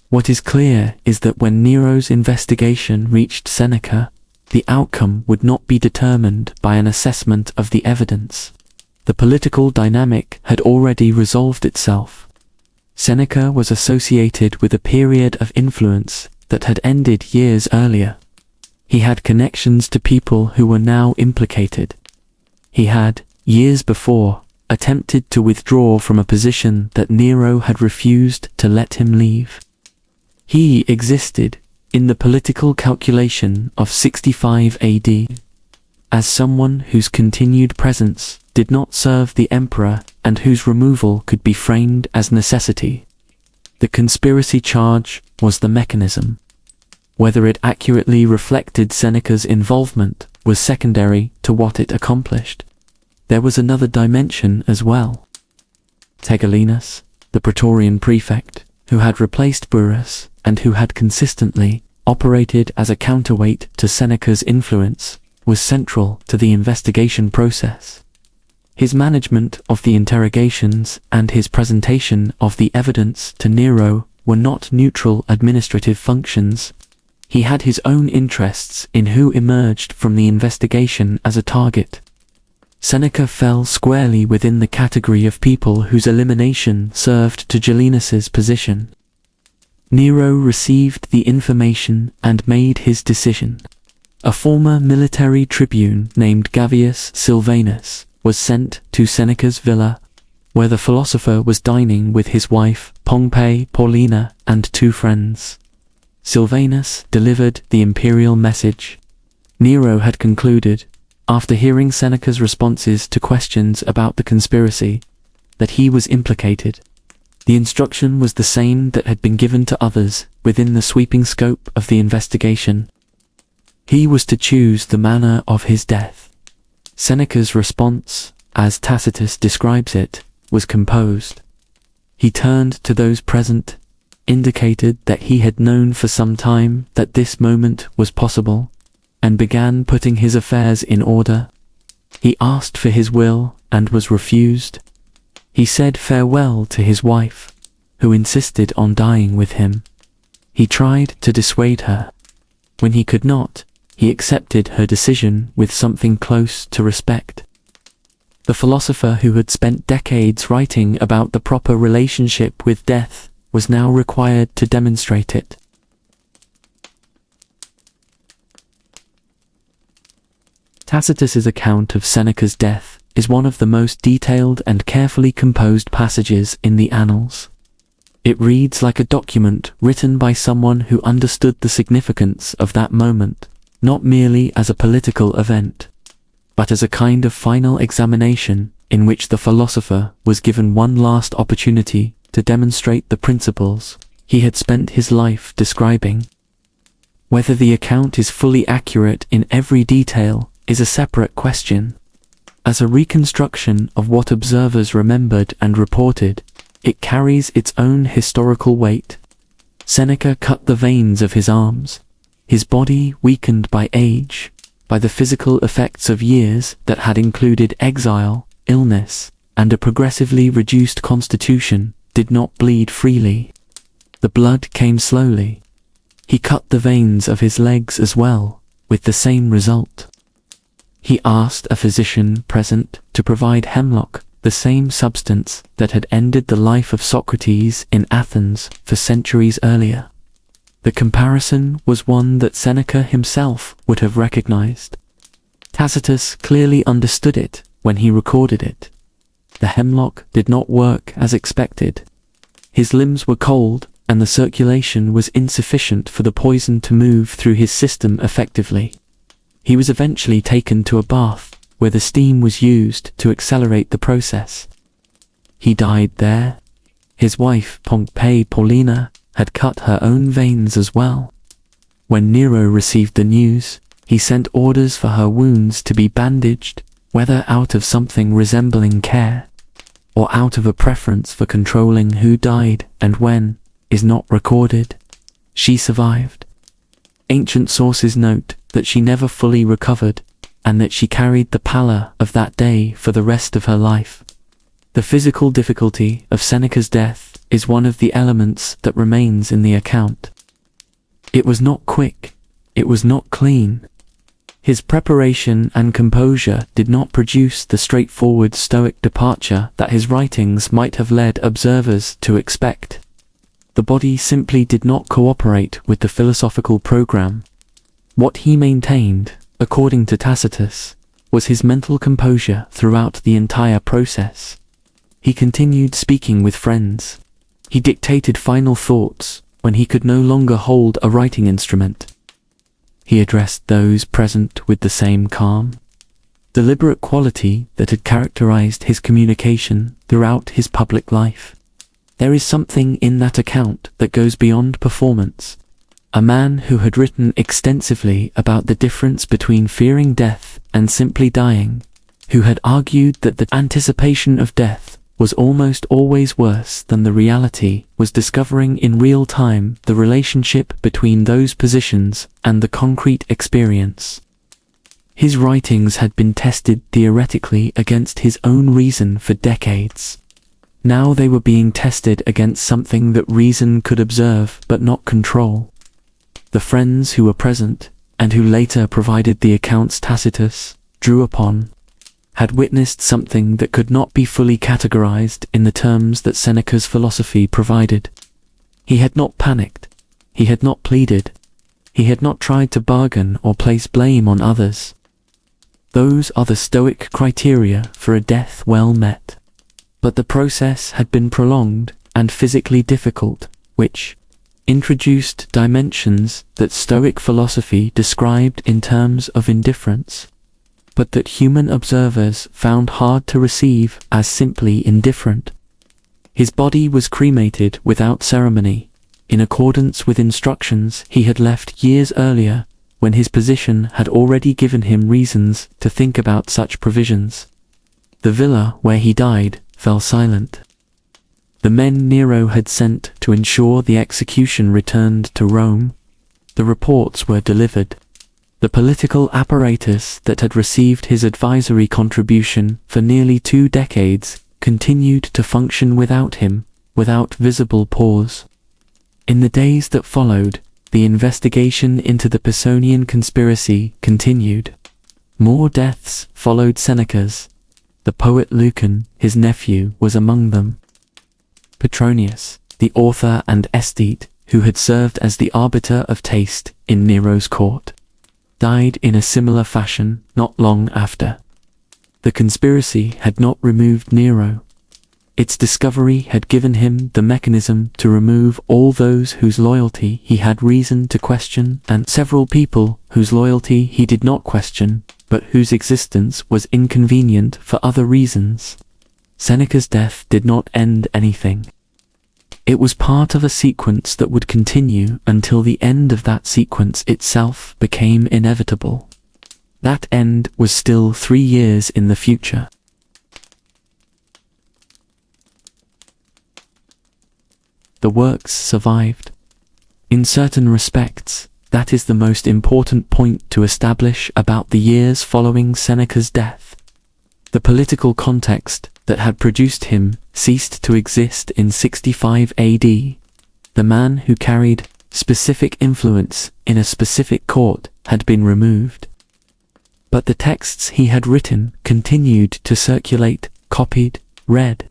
What is clear is that when Nero's investigation reached Seneca, the outcome would not be determined by an assessment of the evidence. The political dynamic had already resolved itself. Seneca was associated with a period of influence that had ended years earlier. He had connections to people who were now implicated. He had, years before, attempted to withdraw from a position that Nero had refused to let him leave. He existed in the political calculation of 65 AD, as someone whose continued presence did not serve the emperor and whose removal could be framed as necessity. The conspiracy charge was the mechanism. Whether it accurately reflected Seneca's involvement was secondary to what it accomplished. There was another dimension as well. Tigellinus, the Praetorian prefect, who had replaced Burrus, and who had consistently operated as a counterweight to Seneca's influence, was central to the investigation process. His management of the interrogations and his presentation of the evidence to Nero were not neutral administrative functions. He had his own interests in who emerged from the investigation as a target. Seneca fell squarely within the category of people whose elimination served to Jalinus's position. Nero received the information and made his decision. A former military tribune named Gavius Silvanus was sent to Seneca's villa, where the philosopher was dining with his wife, Pompey Paulina, and 2 friends. Silvanus delivered the imperial message. Nero had concluded, after hearing Seneca's responses to questions about the conspiracy, that he was implicated. The instruction was the same that had been given to others within the sweeping scope of the investigation. He was to choose the manner of his death. Seneca's response, as Tacitus describes it, was composed. He turned to those present, indicated that he had known for some time that this moment was possible, and began putting his affairs in order. He asked for his will and was refused. He said farewell to his wife, who insisted on dying with him. He tried to dissuade her. When he could not, he accepted her decision with something close to respect. The philosopher who had spent decades writing about the proper relationship with death was now required to demonstrate it. Tacitus's account of Seneca's death is one of the most detailed and carefully composed passages in the Annals. It reads like a document written by someone who understood the significance of that moment, not merely as a political event, but as a kind of final examination in which the philosopher was given one last opportunity to demonstrate the principles he had spent his life describing. Whether the account is fully accurate in every detail is a separate question. As a reconstruction of what observers remembered and reported, it carries its own historical weight. Seneca cut the veins of his arms, his body weakened by age, by the physical effects of years that had included exile, illness, and a progressively reduced constitution, did not bleed freely. The blood came slowly. He cut the veins of his legs as well, with the same result. He asked a physician present to provide hemlock, the same substance that had ended the life of Socrates in Athens for centuries earlier. The comparison was one that Seneca himself would have recognized. Tacitus clearly understood it when he recorded it. The hemlock did not work as expected. His limbs were cold, and the circulation was insufficient for the poison to move through his system effectively. He was eventually taken to a bath, where the steam was used to accelerate the process. He died there. His wife, Pompey Paulina, had cut her own veins as well. When Nero received the news, he sent orders for her wounds to be bandaged, whether out of something resembling care, or out of a preference for controlling who died and when, is not recorded. She survived. Ancient sources note that she never fully recovered, and that she carried the pallor of that day for the rest of her life. The physical difficulty of Seneca's death is one of the elements that remains in the account. It was not quick, it was not clean. His preparation and composure did not produce the straightforward Stoic departure that his writings might have led observers to expect. The body simply did not cooperate with the philosophical program. What he maintained, according to Tacitus, was his mental composure throughout the entire process. He continued speaking with friends. He dictated final thoughts when he could no longer hold a writing instrument. He addressed those present with the same calm, deliberate quality that had characterized his communication throughout his public life. There is something in that account that goes beyond performance. A man who had written extensively about the difference between fearing death and simply dying, who had argued that the anticipation of death was almost always worse than the reality, was discovering in real time the relationship between those positions and the concrete experience. His writings had been tested theoretically against his own reason for decades. Now they were being tested against something that reason could observe but not control. The friends who were present, and who later provided the accounts Tacitus drew upon, had witnessed something that could not be fully categorized in the terms that Seneca's philosophy provided. He had not panicked. He had not pleaded. He had not tried to bargain or place blame on others. Those are the Stoic criteria for a death well met. But the process had been prolonged and physically difficult, which introduced dimensions that Stoic philosophy described in terms of indifference, but that human observers found hard to receive as simply indifferent. His body was cremated without ceremony, in accordance with instructions he had left years earlier, when his position had already given him reasons to think about such provisions. The villa where he died fell silent. The men Nero had sent to ensure the execution returned to Rome. The reports were delivered. The political apparatus that had received his advisory contribution for nearly 2 decades continued to function without him, without visible pause. In the days that followed, the investigation into the Pisonian conspiracy continued. More deaths followed Seneca's. The poet Lucan, his nephew, was among them. Petronius, the author and aesthete, who had served as the arbiter of taste in Nero's court, died in a similar fashion not long after. The conspiracy had not removed Nero. Its discovery had given him the mechanism to remove all those whose loyalty he had reason to question and several people whose loyalty he did not question, but whose existence was inconvenient for other reasons. Seneca's death did not end anything. It was part of a sequence that would continue until the end of that sequence itself became inevitable. That end was still 3 years in the future. The works survived. In certain respects, that is the most important point to establish about the years following Seneca's death. The political context that had produced him ceased to exist in 65 AD. The man who carried specific influence in a specific court had been removed. But the texts he had written continued to circulate, copied, read,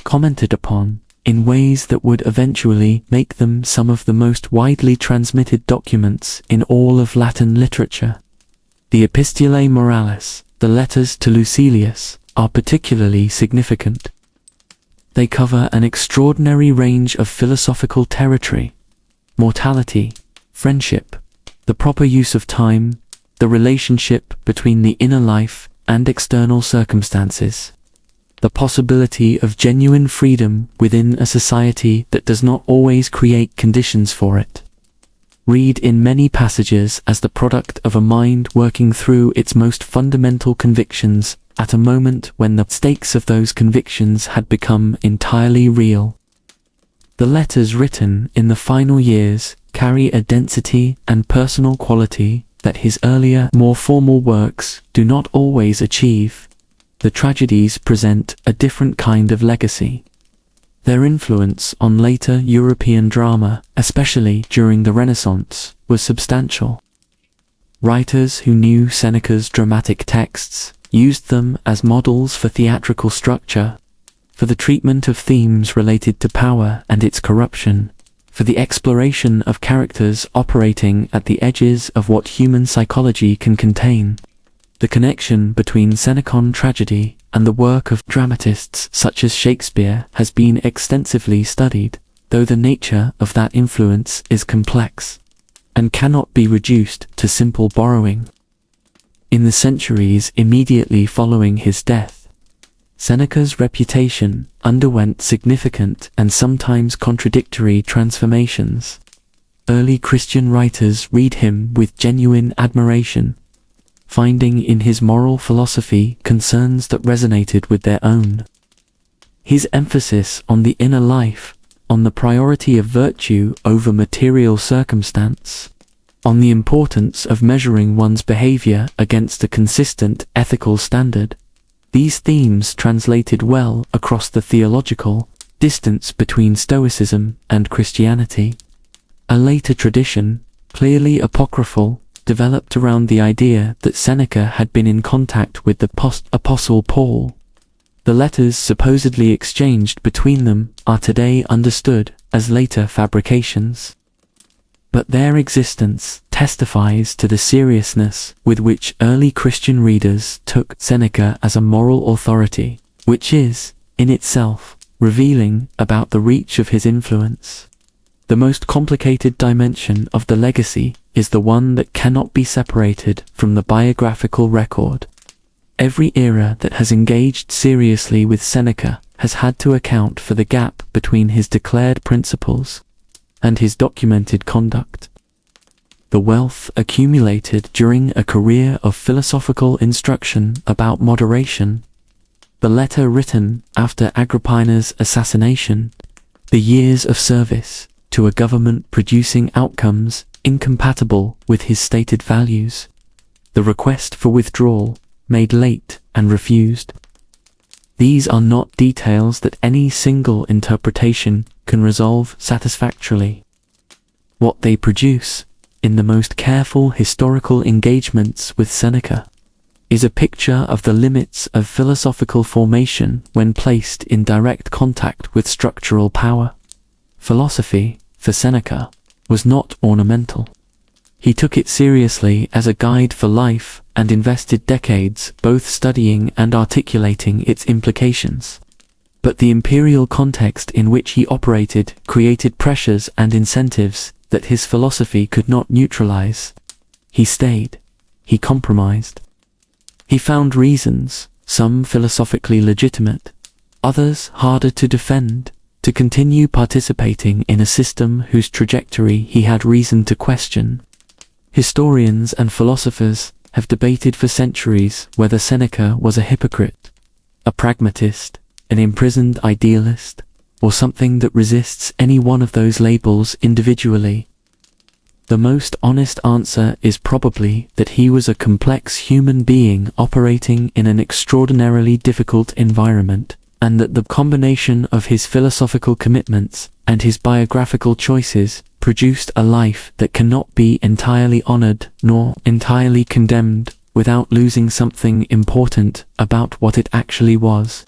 commented upon, in ways that would eventually make them some of the most widely transmitted documents in all of Latin literature. The Epistulae Moralis, the letters to Lucilius, are particularly significant. They cover an extraordinary range of philosophical territory: mortality, friendship, the proper use of time, the relationship between the inner life and external circumstances, the possibility of genuine freedom within a society that does not always create conditions for it. Read in many passages as the product of a mind working through its most fundamental convictions at a moment when the stakes of those convictions had become entirely real. The letters written in the final years carry a density and personal quality that his earlier, more formal works do not always achieve. The tragedies present a different kind of legacy. Their influence on later European drama, especially during the Renaissance, was substantial. Writers who knew Seneca's dramatic texts used them as models for theatrical structure, for the treatment of themes related to power and its corruption, for the exploration of characters operating at the edges of what human psychology can contain. The connection between Senecan tragedy and the work of dramatists such as Shakespeare has been extensively studied, though the nature of that influence is complex and cannot be reduced to simple borrowing. In the centuries immediately following his death, Seneca's reputation underwent significant and sometimes contradictory transformations. Early Christian writers read him with genuine admiration, finding in his moral philosophy concerns that resonated with their own. His emphasis on the inner life, on the priority of virtue over material circumstance, on the importance of measuring one's behavior against a consistent ethical standard, these themes translated well across the theological distance between Stoicism and Christianity. A later tradition, clearly apocryphal, developed around the idea that Seneca had been in contact with the Apostle Paul. The letters supposedly exchanged between them are today understood as later fabrications. But their existence testifies to the seriousness with which early Christian readers took Seneca as a moral authority, which is, in itself, revealing about the reach of his influence. The most complicated dimension of the legacy is the one that cannot be separated from the biographical record. Every era that has engaged seriously with Seneca has had to account for the gap between his declared principles and his documented conduct. The wealth accumulated during a career of philosophical instruction about moderation, the letter written after Agrippina's assassination, the years of service to a government producing outcomes incompatible with his stated values, the request for withdrawal made late and refused. These are not details that any single interpretation can resolve satisfactorily. What they produce, in the most careful historical engagements with Seneca, is a picture of the limits of philosophical formation when placed in direct contact with structural power. Philosophy, for Seneca, was not ornamental. He took it seriously as a guide for life and invested decades both studying and articulating its implications. But the imperial context in which he operated created pressures and incentives that his philosophy could not neutralize. He stayed. He compromised. He found reasons, some philosophically legitimate, others harder to defend, to continue participating in a system whose trajectory he had reason to question. Historians and philosophers have debated for centuries whether Seneca was a hypocrite, a pragmatist, an imprisoned idealist, or something that resists any one of those labels individually. The most honest answer is probably that he was a complex human being operating in an extraordinarily difficult environment, and that the combination of his philosophical commitments and his biographical choices produced a life that cannot be entirely honored nor entirely condemned without losing something important about what it actually was.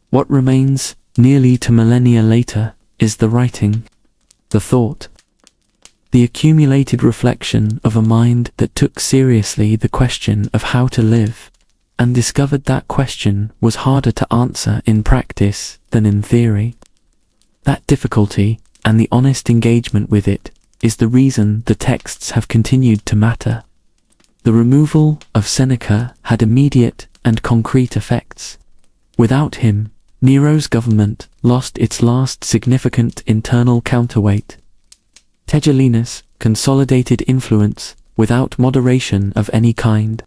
What remains, nearly 2 millennia later, is the writing, the thought, the accumulated reflection of a mind that took seriously the question of how to live, and discovered that question was harder to answer in practice than in theory. That difficulty, and the honest engagement with it, is the reason the texts have continued to matter. The removal of Seneca had immediate and concrete effects. Without him, Nero's government lost its last significant internal counterweight. Tigellinus consolidated influence without moderation of any kind.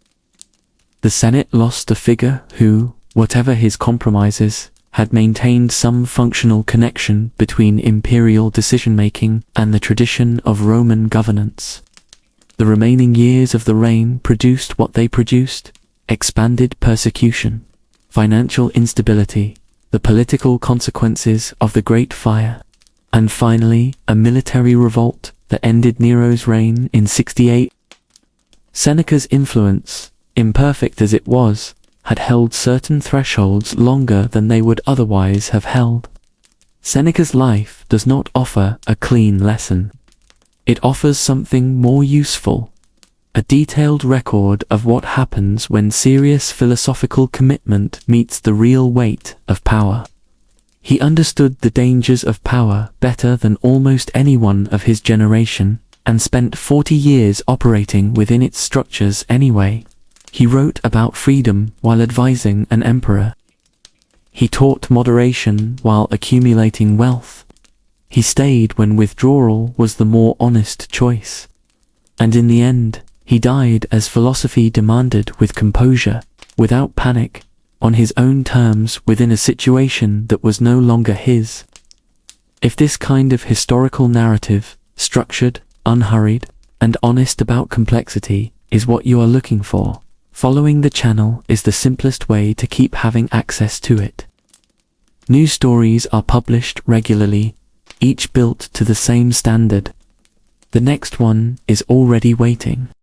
The Senate lost a figure who, whatever his compromises, had maintained some functional connection between imperial decision-making and the tradition of Roman governance. The remaining years of the reign produced what they produced: expanded persecution, financial instability, the political consequences of the Great Fire, and finally a military revolt that ended Nero's reign in 68. Seneca's influence, imperfect as it was, had held certain thresholds longer than they would otherwise have held. Seneca's life does not offer a clean lesson. It offers something more useful, a detailed record of what happens when serious philosophical commitment meets the real weight of power. He understood the dangers of power better than almost anyone of his generation, and spent 40 years operating within its structures anyway. He wrote about freedom while advising an emperor. He taught moderation while accumulating wealth. He stayed when withdrawal was the more honest choice. And in the end, he died as philosophy demanded, with composure, without panic, on his own terms within a situation that was no longer his. If this kind of historical narrative, structured, unhurried, and honest about complexity, is what you are looking for, following the channel is the simplest way to keep having access to it. New stories are published regularly, each built to the same standard. The next one is already waiting.